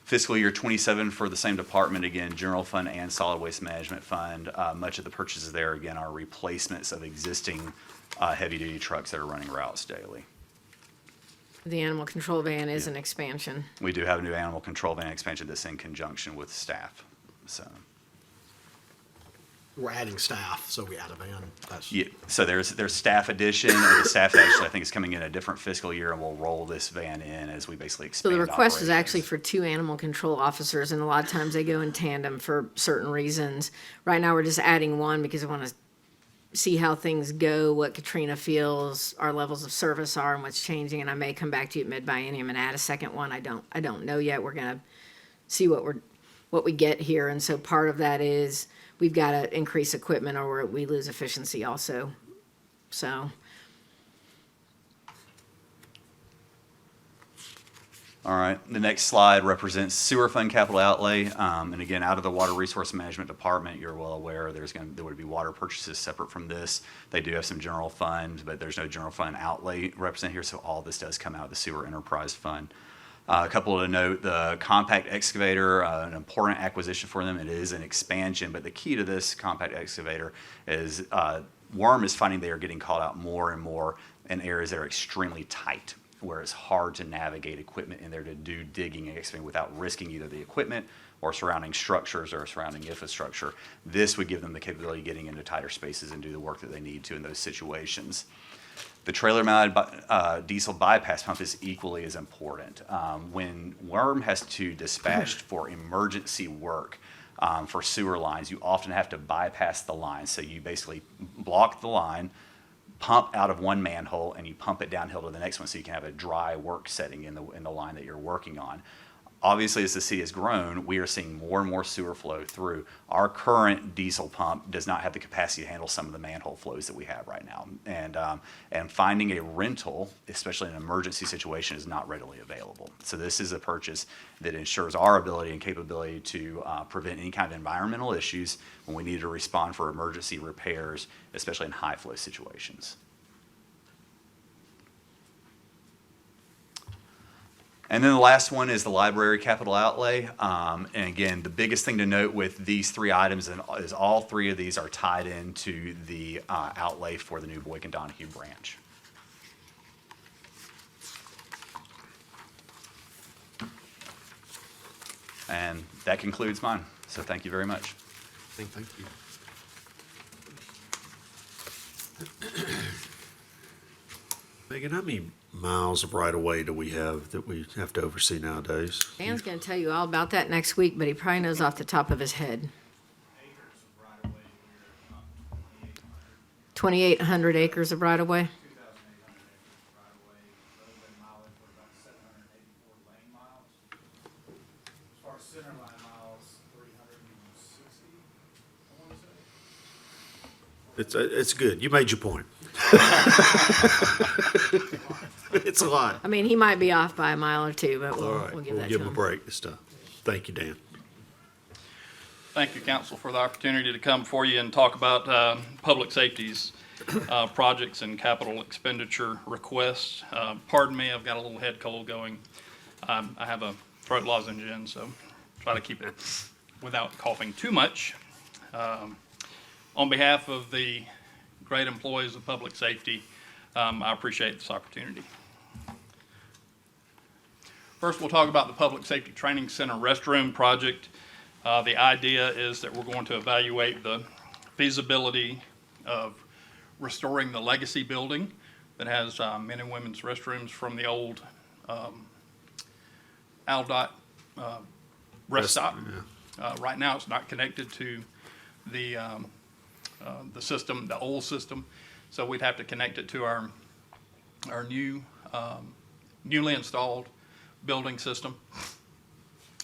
fiscal year 27 for the same department, again, general fund and solid waste management fund. Much of the purchases there, again, are replacements of existing heavy-duty trucks that are running routes daily. The animal control van is an expansion. We do have a new animal control van expansion that's in conjunction with staff. So, We're adding staff, so we add a van. That's yeah, so there's staff addition. The staff actually, I think, is coming in a different fiscal year, and we'll roll this van in as we basically expand. So the request is operations. actually for 2 animal control officers, and a lot of times they go in tandem for certain reasons. Right now, we're just adding 1 because we want to see how things go, what Katrina feels our levels of service are, and what's changing. And I may come back to you at mid-biennium and add a second one. I don't know yet. We're gonna see what we get here, and so part of that is we've got to increase equipment or we lose efficiency also. So. All right, the next slide represents sewer fund capital outlay. And again, out of the Water Resource Management Department, you're well aware there would be water purchases separate from this. They do have some general fund, but there's no general fund outlay represented here, so all this does come out of the sewer enterprise fund. A couple to note, the compact excavator, an important acquisition for them. It is an expansion, but the key to this compact excavator is WORM is finding they are getting called out more and more in areas that are extremely tight, where it's hard to navigate equipment in there to do digging and excavating without risking either the equipment or surrounding structures or surrounding infrastructure. This would give them the capability of getting into tighter spaces and do the work that they need to in those situations. The trailer-mounted diesel bypass pump is equally as important. When WORM has to dispatch for emergency work for sewer lines, you often have to bypass the line. So you basically block the line, pump out of one manhole, and you pump it downhill to the next one so you can have a dry work setting in the line that you're working on. Obviously, as the city has grown, we are seeing more and more sewer flow through. Our current diesel pump does not have the capacity to handle some of the manhole flows that we have right now. And finding a rental, especially in an emergency situation, is not readily available. So this is a purchase that ensures our ability and capability to prevent any kind of environmental issues when we need to respond for emergency repairs, especially in high flow situations. And then the last one is the library capital outlay. And again, the biggest thing to note with these three items is all three of these are tied into the outlay for the new Boykin Donahue branch. And that concludes mine. So thank you very much. Thank you. Megan, how many miles of right-of-way do we have that we have to oversee nowadays? Dan's gonna tell you all about that next week, but he probably knows off the top of his head. Acres of right of way, we're up 2,800, 2,800 acres of right-of-way. 2,800 acres of right of way. Roadway mileage, we're about 784 lane miles. As far as center line miles, 360, I want to say. It's good. You made your point. It's a lot. I mean, he might be off by a mile or two, but All we'll right, give we'll that give to him a him. break this time. Thank you, Dan. Thank you, council, for the opportunity to come before you and talk about public safety's projects and capital expenditure requests. Pardon me, I've got a little head cold going. I have a throat lozenge in, so try to keep it without coughing too much. On behalf of the great employees of public safety, I appreciate this opportunity. First, we'll talk about the Public Safety Training Center restroom project. The idea is that we're going to evaluate the feasibility of restoring the legacy building that has men and women's restrooms from the old AlDOT rest stop. Right now, it's not connected to the system, the old system, so we'd have to connect it to our new, newly installed building system.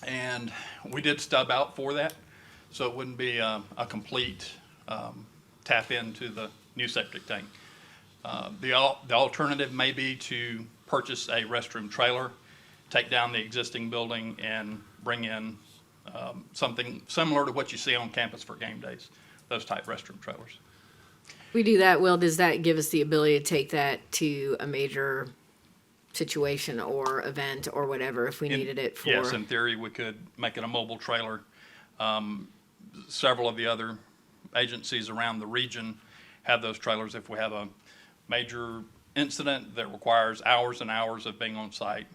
And we did stub out for that, so it wouldn't be a complete tap into the new septic tank. The alternative may be to purchase a restroom trailer, take down the existing building, and bring in something similar to what you see on campus for game days, those type restroom trailers. If we do that, Will, does that give us the ability to take that to a major situation or event or whatever if we needed it for? Yes, in theory, we could make it a mobile trailer. Several of the other agencies around the region have those trailers. If we have a major incident that requires hours and hours of being on site,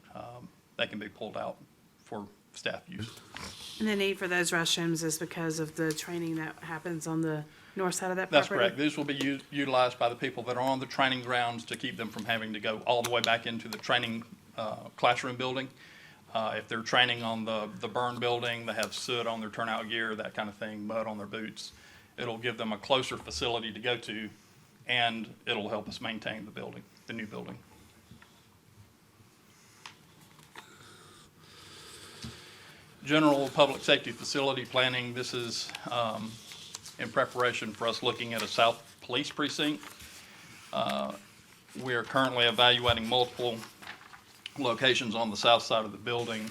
they can be pulled out for staff use. And the need for those restrooms is because of the training that happens on the north side of that That's property? correct. These will be utilized by the people that are on the training grounds to keep them from having to go all the way back into the training classroom building. If they're training on the burn building, they have soot on their turnout gear, that kind of thing, mud on their boots. It'll give them a closer facility to go to, and it'll help us maintain the building, the new building. General public safety facility planning, this is in preparation for us looking at a south police precinct. We are currently evaluating multiple locations on the south side of the building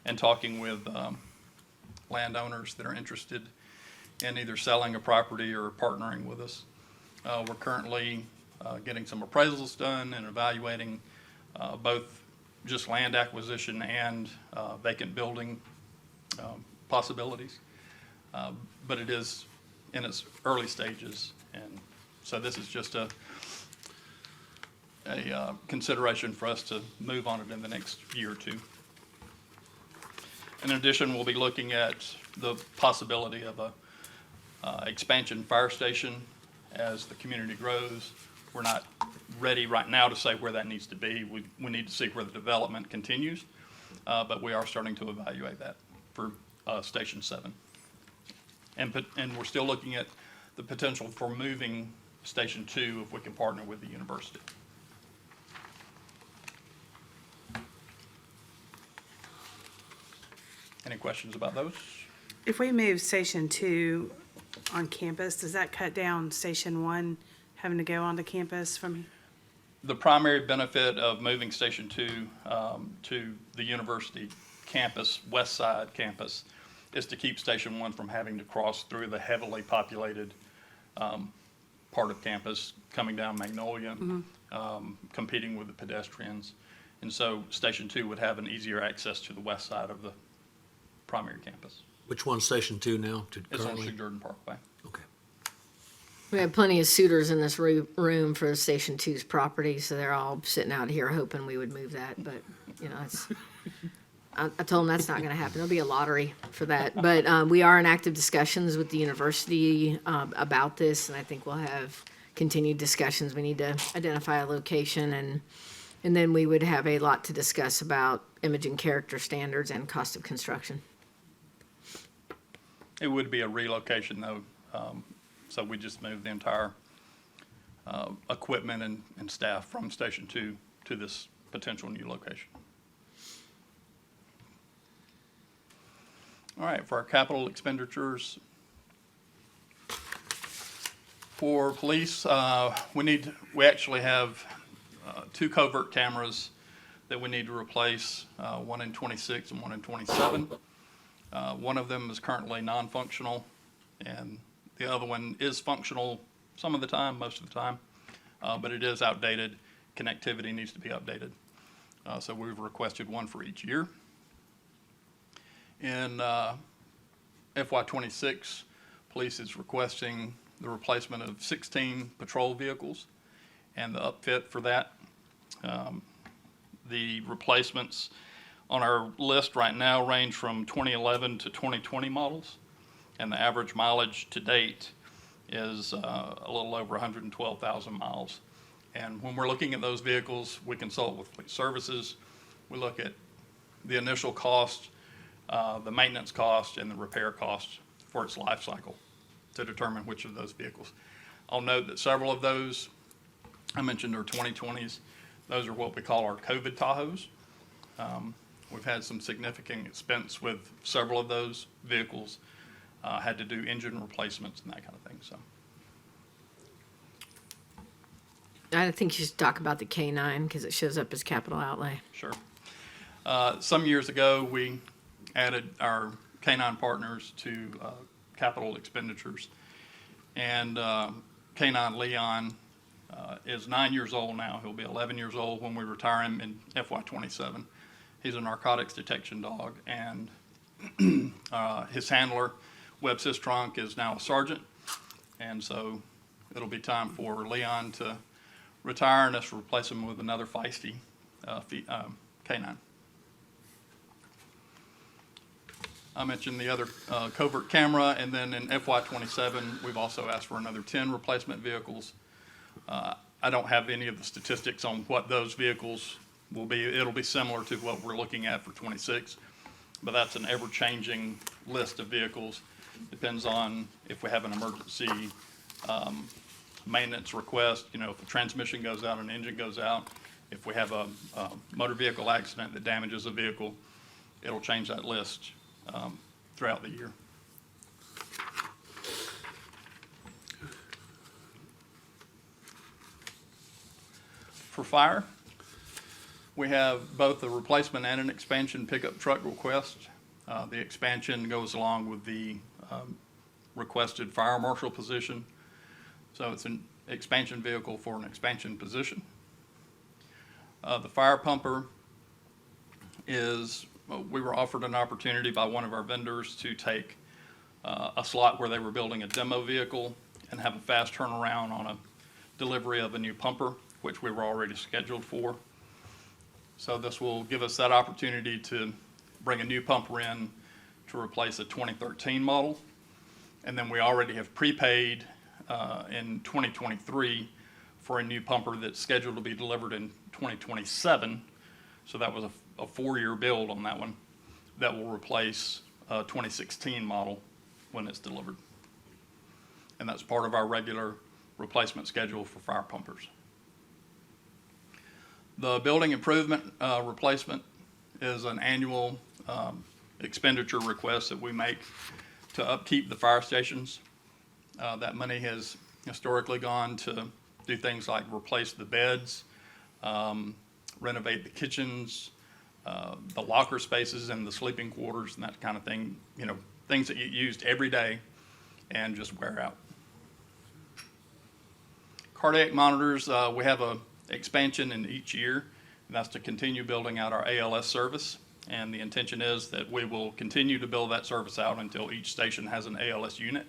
and talking with landowners that are interested in either selling a property or partnering with us. We're currently getting some appraisals done and evaluating both just land acquisition and vacant building possibilities. But it is in its early stages, and so this is just a consideration for us to move on it in the next year or two. In addition, we'll be looking at the possibility of a expansion fire station as the community grows. We're not ready right now to say where that needs to be. We need to see where the development continues, but we are starting to evaluate that for Station 7. And we're still looking at the potential for moving Station 2 if we can partner with the university. Any questions about those? If we move Station 2 on campus, does that cut down Station 1 having to go onto campus from? The primary benefit of moving Station 2 to the university campus, west side campus, is to keep Station 1 from having to cross through the heavily populated part of campus, coming down Magnolia, competing with the pedestrians. And so Station 2 would have an easier access to the west side of the primary campus. Which one's Station 2 now? It's on Currently? Shug Jordan Parkway. Okay. We have plenty of suitors in this room for Station 2's property, so they're all sitting out here hoping we would move that, but, you know, it's, I told them that's not gonna happen. There'll be a lottery for that. But, we are in active discussions with the university, about this, and I think we'll have continued discussions. We need to identify a location, and then we would have a lot to discuss about image and character standards and cost of construction. It would be a relocation though, so we just moved the entire equipment and staff from Station 2 to this potential new location. All right, for our capital expenditures, for police, we actually have 2 covert cameras that we need to replace, one in 26 and one in 27. One of them is currently non-functional, and the other one is functional some of the time, most of the time, but it is outdated. Connectivity needs to be updated. So we've requested one for each year. In FY26, police is requesting the replacement of 16 patrol vehicles and the upfit for that. The replacements on our list right now range from 2011 to 2020 models, and the average mileage to date is a little over 112,000 miles. And when we're looking at those vehicles, we consult with Fleet Services. We look at the initial cost, the maintenance cost, and the repair cost for its life cycle to determine which of those vehicles. I'll note that several of those, I mentioned, are 2020s. Those are what we call our COVID Tahoes. We've had some significant expense with several of those vehicles, had to do engine replacements and that kind of thing, so. I think you should talk about the K9 because it shows up as capital outlay. Sure. Some years ago, we added our K9 partners to capital expenditures. And K9 Leon is 9 years old now. He'll be 11 years old when we retire him in FY27. He's a narcotics detection dog, and his handler, Webb Sistrunk, is now a sergeant. And so it'll be time for Leon to retire and us replace him with another feisty K9. I mentioned the other covert camera, and then in FY27, we've also asked for another 10 replacement vehicles. I don't have any of the statistics on what those vehicles will be. It'll be similar to what we're looking at for 26, but that's an ever-changing list of vehicles. Depends on if we have an emergency maintenance request, you know, if the transmission goes out, an engine goes out. If we have a motor vehicle accident that damages a vehicle, it'll change that list throughout the year. For fire, we have both a replacement and an expansion pickup truck request. The expansion goes along with the requested fire marshal position. So it's an expansion vehicle for an expansion position. The fire pumper is, we were offered an opportunity by one of our vendors to take a slot where they were building a demo vehicle and have a fast turnaround on a delivery of a new pumper, which we were already scheduled for. So this will give us that opportunity to bring a new pumper in to replace a 2013 model. And then we already have prepaid in 2023 for a new pumper that's scheduled to be delivered in 2027. So that was a 4-year build on that one that will replace a 2016 model when it's delivered. And that's part of our regular replacement schedule for fire pumpers. The building improvement replacement is an annual expenditure requests that we make to upkeep the fire stations. That money has historically gone to do things like replace the beds, renovate the kitchens, the locker spaces and the sleeping quarters and that kind of thing, you know, things that get used every day and just wear out. Cardiac monitors, we have a expansion in each year, and that's to continue building out our ALS service. And the intention is that we will continue to build that service out until each station has an ALS unit.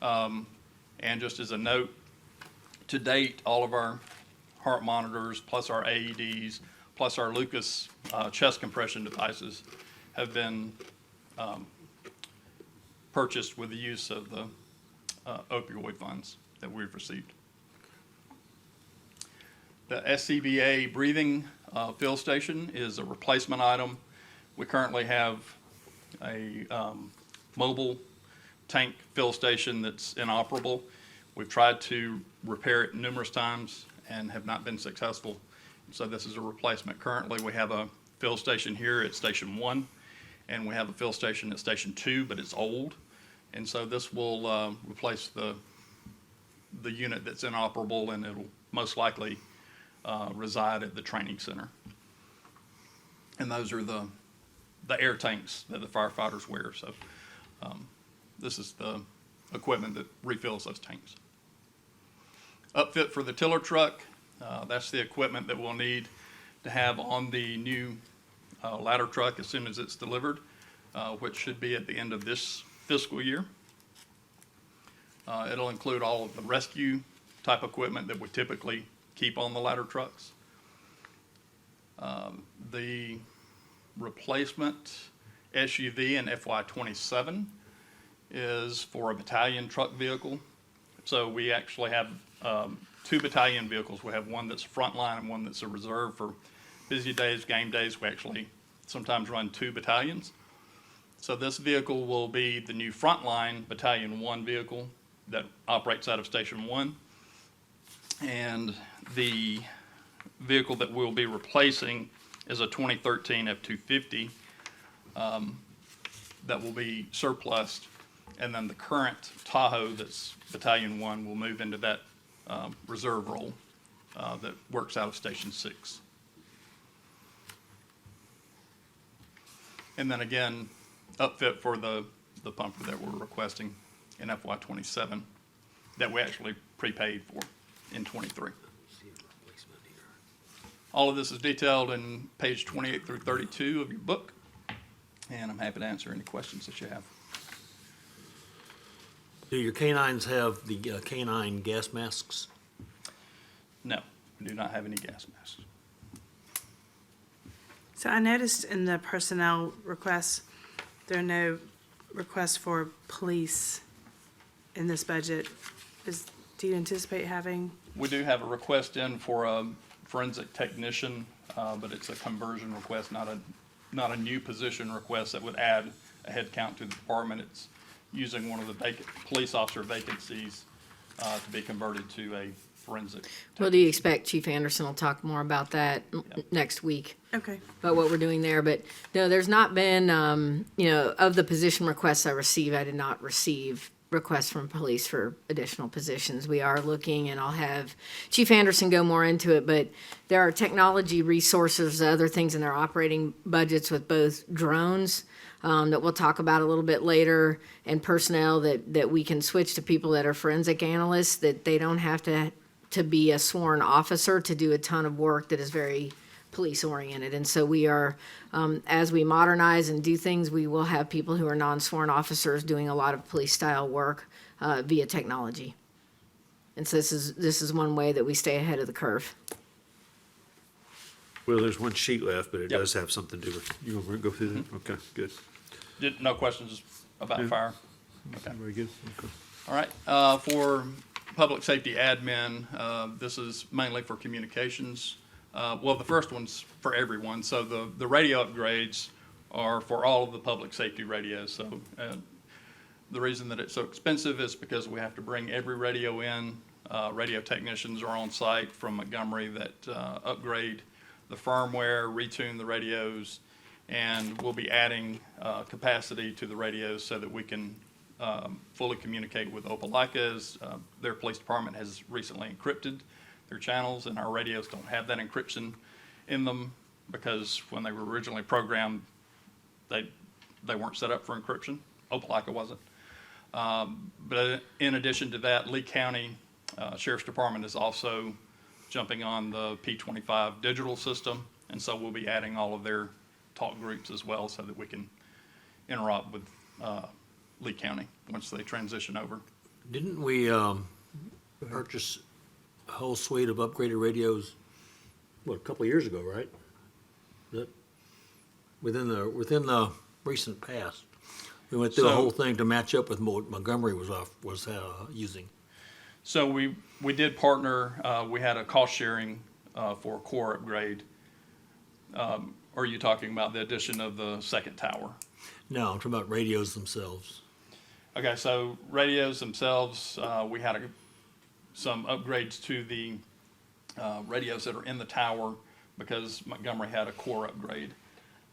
And just as a note, to date, all of our heart monitors, plus our AEDs, plus our Lucas chest compression devices have been purchased with the use of the opioid funds that we've received. The SCBA breathing fill station is a replacement item. We currently have a mobile tank fill station that's inoperable. We've tried to repair it numerous times and have not been successful. So this is a replacement. Currently, we have a fill station here at Station 1, and we have a fill station at Station 2, but it's old. And so this will replace the unit that's inoperable, and it'll most likely reside at the training center. And those are the air tanks that the firefighters wear. So this is the equipment that refills those tanks. Upfit for the tiller truck, that's the equipment that we'll need to have on the new ladder truck as soon as it's delivered, which should be at the end of this fiscal year. It'll include all of the rescue type equipment that we typically keep on the ladder trucks. The replacement SUV in FY27 is for a battalion truck vehicle. So we actually have 2 battalion vehicles. We have one that's frontline and one that's a reserve for busy days, game days. We actually sometimes run 2 battalions. So this vehicle will be the new frontline Battalion 1 vehicle that operates out of Station 1. And the vehicle that we'll be replacing is a 2013 F-250 that will be surplused. And then the current Tahoe that's Battalion 1 will move into that reserve role that works out of Station 6. And then again, upfit for the pumper that we're requesting in FY27 that we actually prepaid for in 23. All of this is detailed in page 28 through 32 of your book, and I'm happy to answer any questions that you have. Do your canines have the canine gas masks? No, we do not have any gas masks. So I noticed in the personnel requests, there are no requests for police in this budget. Do you anticipate having? We do have a request in for a forensic technician, but it's a conversion request, not a new position request that would add a head count to the department. It's using one of the vacant police officer vacancies to be converted to a forensic. Well, do you expect Chief Anderson will talk more about that next week? Okay. About what we're doing there, but no, there's not been, of the position requests I received, I did not receive requests from police for additional positions. We are looking, and I'll have Chief Anderson go more into it, but there are technology resources, other things in their operating budgets with both drones that we'll talk about a little bit later, and personnel that we can switch to people that are forensic analysts, that they don't have to be a sworn officer to do a ton of work that is very police oriented. And so we are, as we modernize and do things, we will have people who are non-sworn officers doing a lot of police style work via technology. And so this is one way that we stay ahead of the curve. Well, there's one sheet left, but it Yep. does have something to do with, you want to go through that? Okay, good. No questions about Yeah. fire? Okay. Very good. Okay. All right, for public safety admin, this is mainly for communications. Well, the first one's for everyone, so the radio upgrades are for all of the public safety radios. So the reason that it's so expensive is because we have to bring every radio in. Radio technicians are on site from Montgomery that upgrade the firmware, retune the radios, And we'll be adding capacity to the radios so that we can fully communicate with Opelika, as their police department has recently encrypted their channels, and our radios don't have that encryption in them because when they were originally programmed, they weren't set up for encryption. Opelika wasn't. But in addition to that, Lee County Sheriff's Department is also jumping on the P25 digital system, and so we'll be adding all of their talk groups as well so that we can interop with Lee County once they transition over. Didn't we purchase a whole suite of upgraded radios, what, a couple of years ago, right? That within the recent past, we went through a So- whole thing to match up with what Montgomery was using. So we did partner, we had a cost sharing for a core upgrade. Are you talking about the addition of the second tower? No, I'm talking about radios themselves. Okay, so radios themselves, we had some upgrades to the radios that are in the tower because Montgomery had a core upgrade.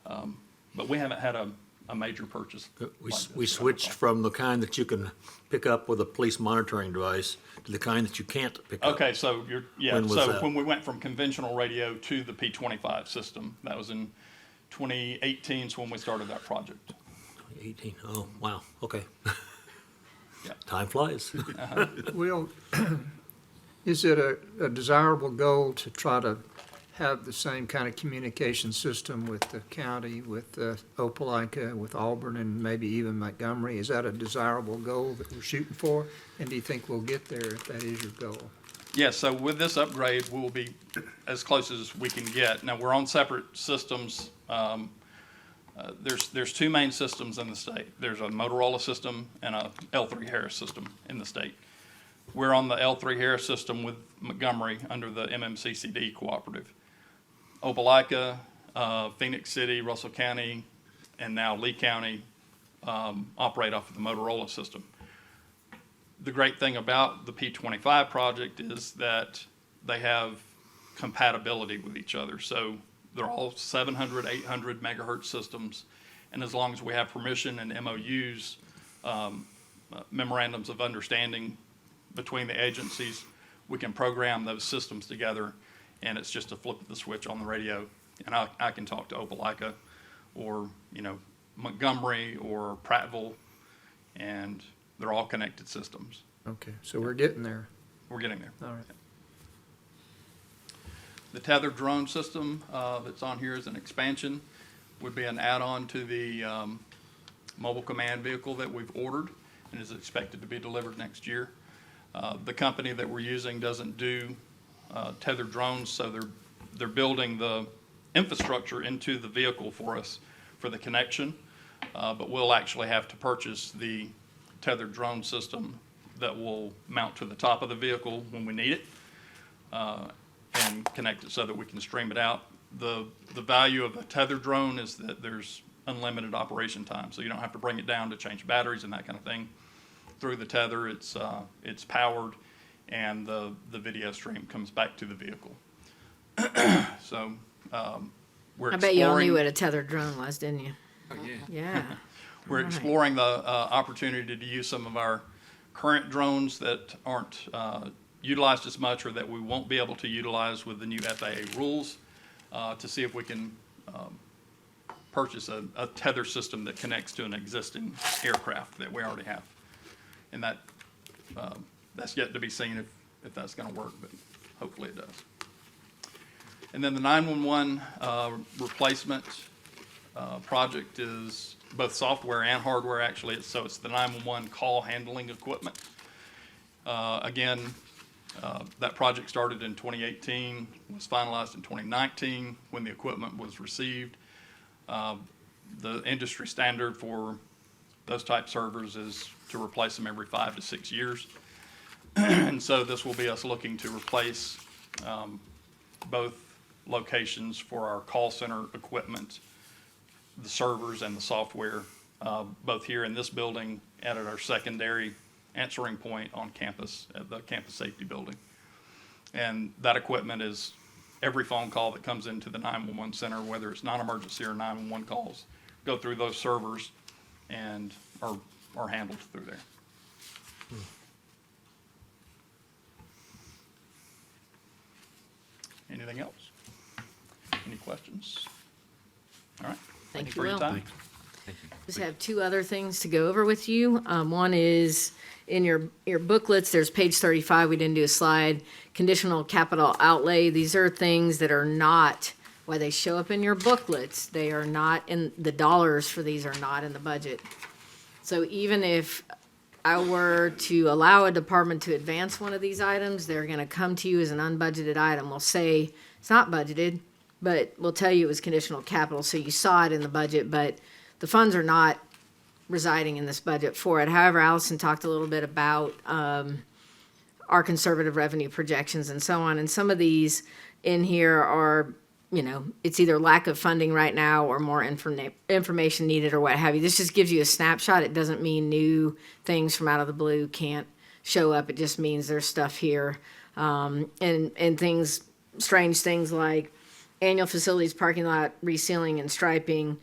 But we haven't had a major purchase. We switched from the kind that you can pick up with a police monitoring device to the kind that you can't pick up. Okay, so When was that? when we went from conventional radio to the P25 system, that was in 2018 is when we started that project. 18, oh, wow, okay. Yeah. Time flies. Will, is it a desirable goal to try to have the same kind of communication system with the county, with Opelika, with Auburn, and maybe even Montgomery? Is that a desirable goal that we're shooting for? And do you think we'll get there if that is your goal? Yeah, so with this upgrade, we'll be as close as we can get. Now, we're on separate systems. There's two main systems in the state. There's a Motorola system and a L3 Harris system in the state. We're on the L3 Harris system with Montgomery under the MMCCD cooperative. Opelika, Phoenix City, Russell County, and now Lee County operate off of the Motorola system. The great thing about the P25 project is that they have compatibility with each other. So they're all 700, 800 megahertz systems. And as long as we have permission and MOUs, memorandums of understanding between the agencies, we can program those systems together, and it's just a flip of the switch on the radio. And I can talk to Opelika or, Montgomery or Prattville, and they're all connected systems. Okay, so we're getting there. We're getting there. All right. The tethered drone system that's on here is an expansion, would be an add-on to the mobile command vehicle that we've ordered and is expected to be delivered next year. The company that we're using doesn't do tethered drones, so they're building the infrastructure into the vehicle for us for the connection, but we'll actually have to purchase the tethered drone system that will mount to the top of the vehicle when we need it, and connect it so that we can stream it out. The value of a tethered drone is that there's unlimited operation time, so you don't have to bring it down to change batteries and that kind of thing. Through the tether, it's powered, and the video stream comes back to the vehicle. So we're I bet you all knew exploring. what a tethered drone was, didn't you? Oh, yeah. Yeah. We're Right. exploring the opportunity to use some of our current drones that aren't utilized as much, or that we won't be able to utilize with the new FAA rules, to see if we can purchase a tether system that connects to an existing aircraft that we already have. And that's yet to be seen if that's going to work, but hopefully it does. And then the 911 replacement project is both software and hardware, actually. So it's the 911 call handling equipment. Again, that project started in 2018, was finalized in 2019 when the equipment was received. The industry standard for those type servers is to replace them every 5 to 6 years. And so this will be us looking to replace both locations for our call center equipment, the servers and the software, both here in this building and at our secondary answering point on campus, at the campus safety building. And that equipment is every phone call that comes into the 911 center, whether it's non-emergency or 911 calls, go through those servers and are handled through there. Anything else? Any questions? All right. Thank you, for your Will. time. Just have two other things to go over with you. One is in your booklets, there's page 35, we didn't do a slide, conditional capital outlay. These are things that are not, why they show up in your booklets, they are not in, the dollars for these are not in the budget. So even if I were to allow a department to advance one of these items, they're gonna come to you as an unbudgeted item. We'll say it's not budgeted, but we'll tell you it was conditional capital, so you saw it in the budget, but the funds are not residing in this budget for it. However, Allison talked a little bit about our conservative revenue projections and so on, and some of these in here are, you know, it's either lack of funding right now or more information needed or what have you. This just gives you a snapshot. It doesn't mean new things from out of the blue can't show up. It just means there's stuff here. And things, strange things like annual facilities parking lot resealing and striping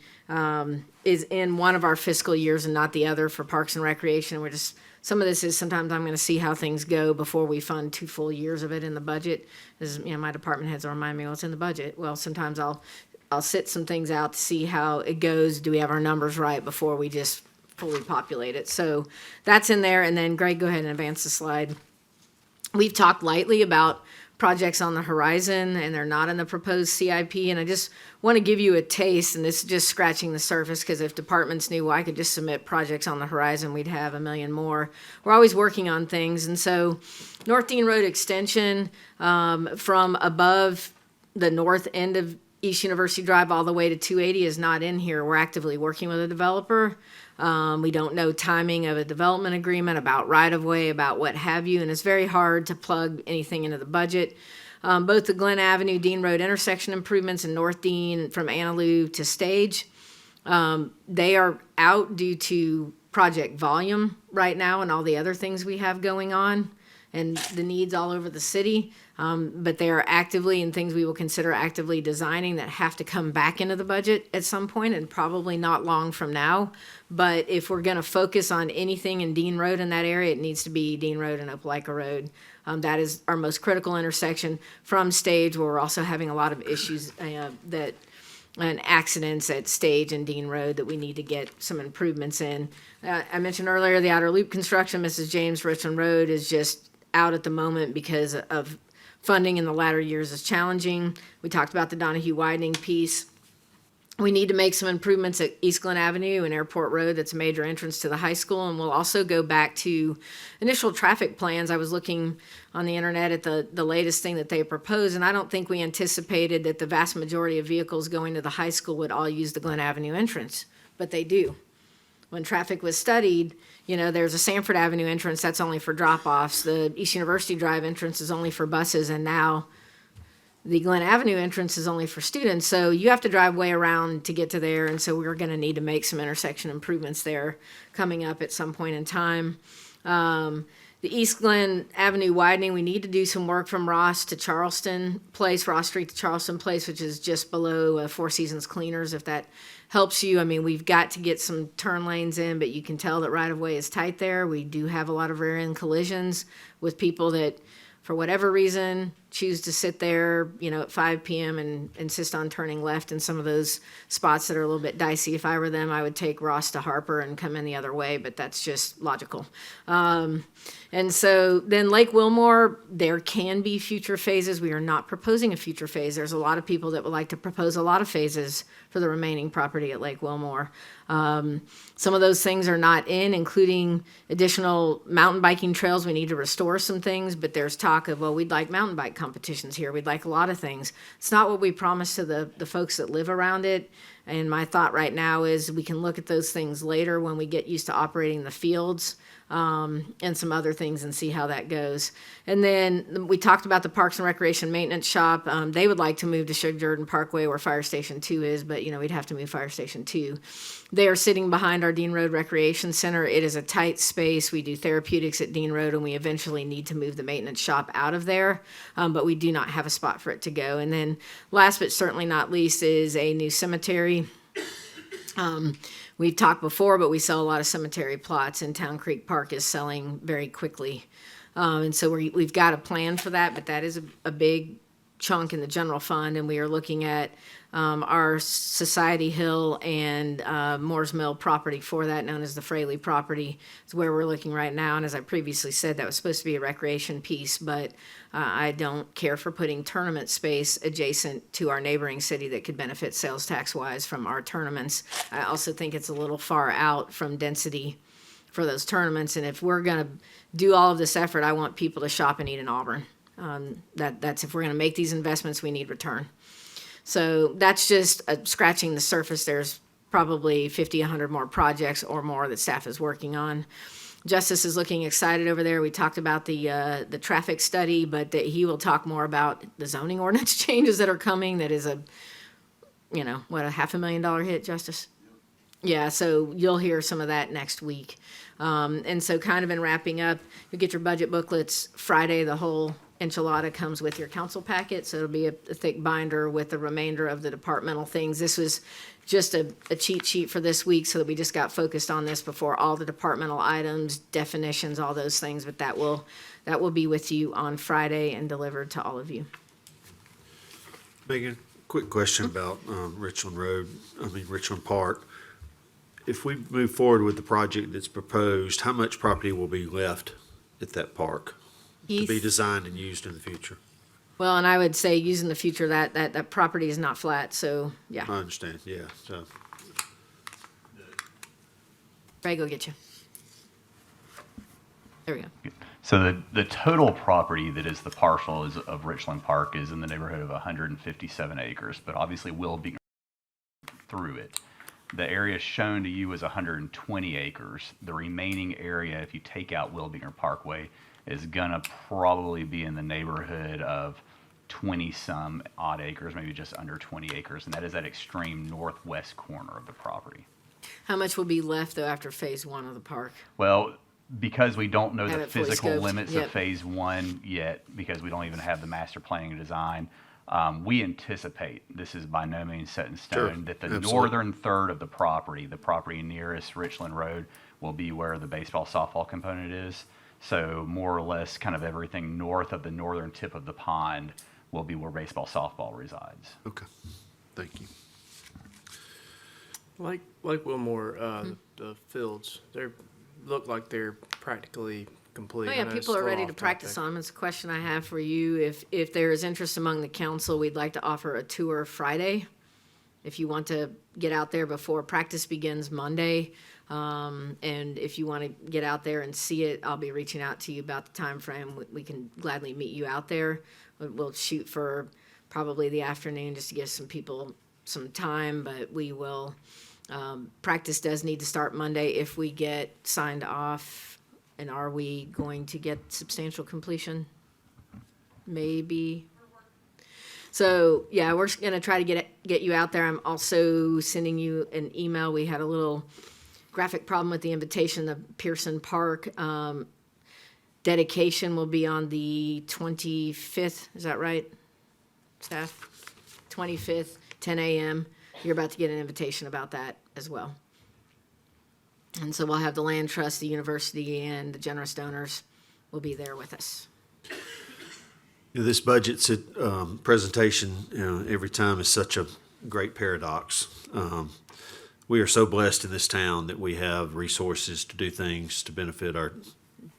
is in one of our fiscal years and not the other for Parks and Recreation. We're just, some of this is sometimes I'm going to see how things go before we fund 2 full years of it in the budget. As you know, my department heads will remind me, well, it's in the budget. Well, sometimes I'll sit some things out to see how it goes. Do we have our numbers right before we just fully populate it? So that's in there. And then Greg, go ahead and advance the slide. We've talked lightly about projects on the horizon, and they're not in the proposed CIP. And I just want to give you a taste, and this is just scratching the surface, because if departments knew, well, I could just submit projects on the horizon, we'd have 1 million more. We're always working on things. And so North Dean Road Extension, from above the north end of East University Drive all the way to 280 is not in here. We're actively working with a developer. We don't know timing of a development agreement, about right-of-way, about what have you, and it's very hard to plug anything into the budget. Both the Glen Avenue, Dean Road intersection improvements in North Dean from Annaloo to Stage, they are out due to project volume right now and all the other things we have going on and the needs all over the city. But they are actively, and things we will consider actively designing that have to come back into the budget at some point, and probably not long from now. But if we're gonna focus on anything in Dean Road in that area, it needs to be Dean Road and Opelika Road. That is our most critical intersection from Stage, where we're also having a lot of issues and accidents at Stage and Dean Road that we need to get some improvements in. I mentioned earlier the outer loop construction, Mrs. James Richland Road is just out at the moment because of funding in the latter years is challenging. We talked about the Donahue widening piece. We need to make some improvements at East Glen Avenue and Airport Road. That's a major entrance to the high school. And we'll also go back to initial traffic plans. I was looking on the internet at the latest thing that they proposed, and I don't think we anticipated that the vast majority of vehicles going to the high school would all use the Glen Avenue entrance, but they do. When traffic was studied, you know, there's a Sanford Avenue entrance, that's only for drop-offs. The East University Drive entrance is only for buses, and now the Glen Avenue entrance is only for students. So you have to drive way around to get to there, and so we're gonna need to make some intersection improvements there coming up at some point in time. The East Glen Avenue widening, we need to do some work from Ross to Charleston Place, Ross Street to Charleston Place, which is just below Four Seasons Cleaners, if that helps you. I mean, we've got to get some turn lanes in, but you can tell that right-of-way is tight there. We do have a lot of rear-end collisions with people that, for whatever reason, choose to sit there, you know, at 5 p.m. and insist on turning left in some of those spots that are a little bit dicey. If I were them, I would take Ross to Harper and come in the other way, but that's just logical. And so then Lake Wilmore, there can be future phases. We are not proposing a future phase. There's a lot of people that would like to propose a lot of phases for the remaining property at Lake Wilmore. Some of those things are not in, including additional mountain biking trails. We need to restore some things, but there's talk of, well, we'd like mountain bike competitions here. We'd like a lot of things. It's not what we promised to the folks that live around it. And my thought right now is we can look at those things later when we get used to operating the fields. and some other things and see how that goes. And then we talked about the Parks and Recreation Maintenance Shop. They would like to move to Sugar Jordan Parkway where Fire Station 2 is, but we'd have to move Fire Station 2. They are sitting behind our Dean Road Recreation Center. It is a tight space. We do therapeutics at Dean Road, and we eventually need to move the maintenance shop out of there, but we do not have a spot for it to go. And then last but certainly not least is a new cemetery. We've talked before, but we sell a lot of cemetery plots, and Town Creek Park is selling very quickly. And so we've got a plan for that, but that is a big chunk in the general fund, and we are looking at our Society Hill and Moore's Mill property for that, known as the Fraley property, is where we're looking right now. And as I previously said, that was supposed to be a recreation piece, but I don't care for putting tournament space adjacent to our neighboring city that could benefit sales tax-wise from our tournaments. I also think it's a little far out from density for those tournaments, and if we're going to do all of this effort, I want people to shop and eat in Auburn. That's if we're going to make these investments, we need return. So that's just scratching the surface. There's probably 50, 100 more projects or more that staff is working on. Justice is looking excited over there. We talked about the traffic study, but he will talk more about the zoning ordinance changes that are coming. That is a $500,000 hit, Justice? Yeah, so you'll hear some of that next week. And so kind of in wrapping up, you get your budget booklets Friday. The whole enchilada comes with your council packet, so it'll be a thick binder with the remainder of the departmental things. This was just a cheat sheet for this week so that we just got focused on this before all the departmental items, definitions, all those things, but that will be with you on Friday and delivered to all of you. Megan, quick question about Richland Park. If we move forward with the project that's proposed, how much property will be left at that park to be designed and used in the future? Well, and I would say using the future, that property is not flat, so yeah. I understand, yeah, so. Ray, go get you. There we go. So the total property that is the parcel of Richland Park is in the neighborhood of 157 acres, but obviously will be through it. The area shown to you is 120 acres. The remaining area, if you take out Wilbinger Parkway, is gonna probably be in the neighborhood of 20-some odd acres, maybe just under 20 acres, and that is that extreme northwest corner of the property. How much will be left, though, after phase one of the park? Well, because we don't know Have the it fully physical scoped. limits Yep. of phase one yet, because we don't even have the master planning and design, we anticipate, this is by no means set in stone, Sure. that the Absolutely. northern third of the property nearest Richland Road, will be where the baseball softball component is. So more or less kind of everything north of the northern tip of the pond will be where baseball softball resides. Okay, thank you. Like Wilmore, the fields, look like they're practically complete. Oh, I yeah, know it's people a are little ready to off practice topic. on them. It's a question I have for you. If there is interest among the council, we'd like to offer a tour Friday. If you want to get out there before practice begins Monday, and if you want to get out there and see it, I'll be reaching out to you about the time frame. We can gladly meet you out there. We'll shoot for probably the afternoon just to give some people some time, but we will. Practice does need to start Monday if we get signed off. And are we going to get substantial completion? Maybe. So, yeah, we're going to try to get you out there. I'm also sending you an email. We had a little graphic problem with the invitation of Pearson Park. Dedication will be on the 25th. Is that right, staff? 25th, 10 a.m. You're about to get an invitation about that as well. And so we'll have the land trust, the university, and the generous donors will be there with us. This budget's presentation, every time is such a great paradox. We are so blessed in this town that we have resources to do things to benefit our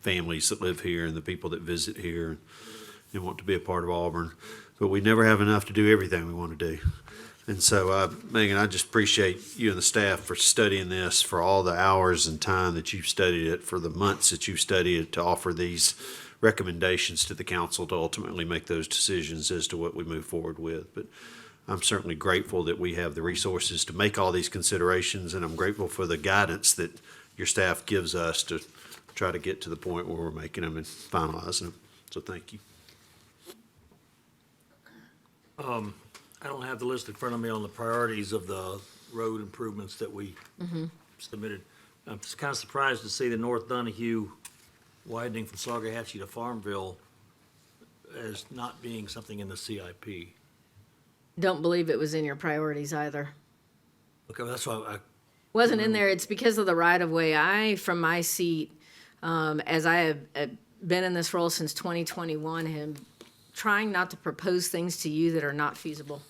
families that live here and the people that visit here and want to be a part of Auburn. But we never have enough to do everything we want to do. And so, Megan, I just appreciate you and the staff for studying this, for all the hours and time that you've studied it, for the months that you've studied it, to offer these recommendations to the council to ultimately make those decisions as to what we move forward with. But I'm certainly grateful that we have the resources to make all these considerations, and I'm grateful for the guidance that your staff gives us to try to get to the point where we're making them and finalizing them. So thank you. I don't have the list in front of me on the priorities of the road improvements that we submitted. I'm just kind of surprised to see the North Donahue widening from Saugahatchee to Farmville as not being something in the CIP. Don't believe it was in your priorities either. Okay, well, that's why I, Wasn't in there. It's because of the right of way. From my seat, as I have been in this role since 2021, am trying not to propose things to you that are not feasible.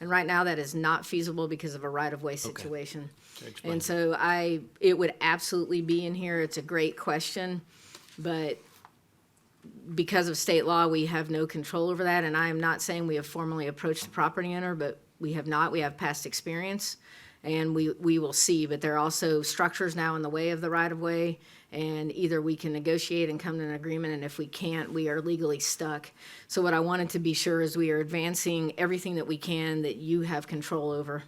And right now, that is not feasible because of a right of way situation. explain. And so it would absolutely be in here. It's a great question, but because of state law, we have no control over that. And I am not saying we have formally approached the property owner, but we have not. We have past experience, and we will see. But there are also structures now in the way of the right of way, and either we can negotiate and come to an agreement, and if we can't, we are legally stuck. So what I wanted to be sure is we are advancing everything that we can that you have control over,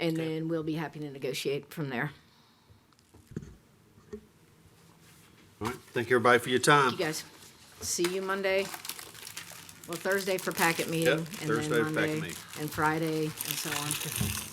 and then we'll be happy to negotiate from there. All right, thank you everybody for your time. Thank you guys. See you Monday. Well, Thursday for packet meeting, and Thursday then for packet Monday meeting. and Friday and so on.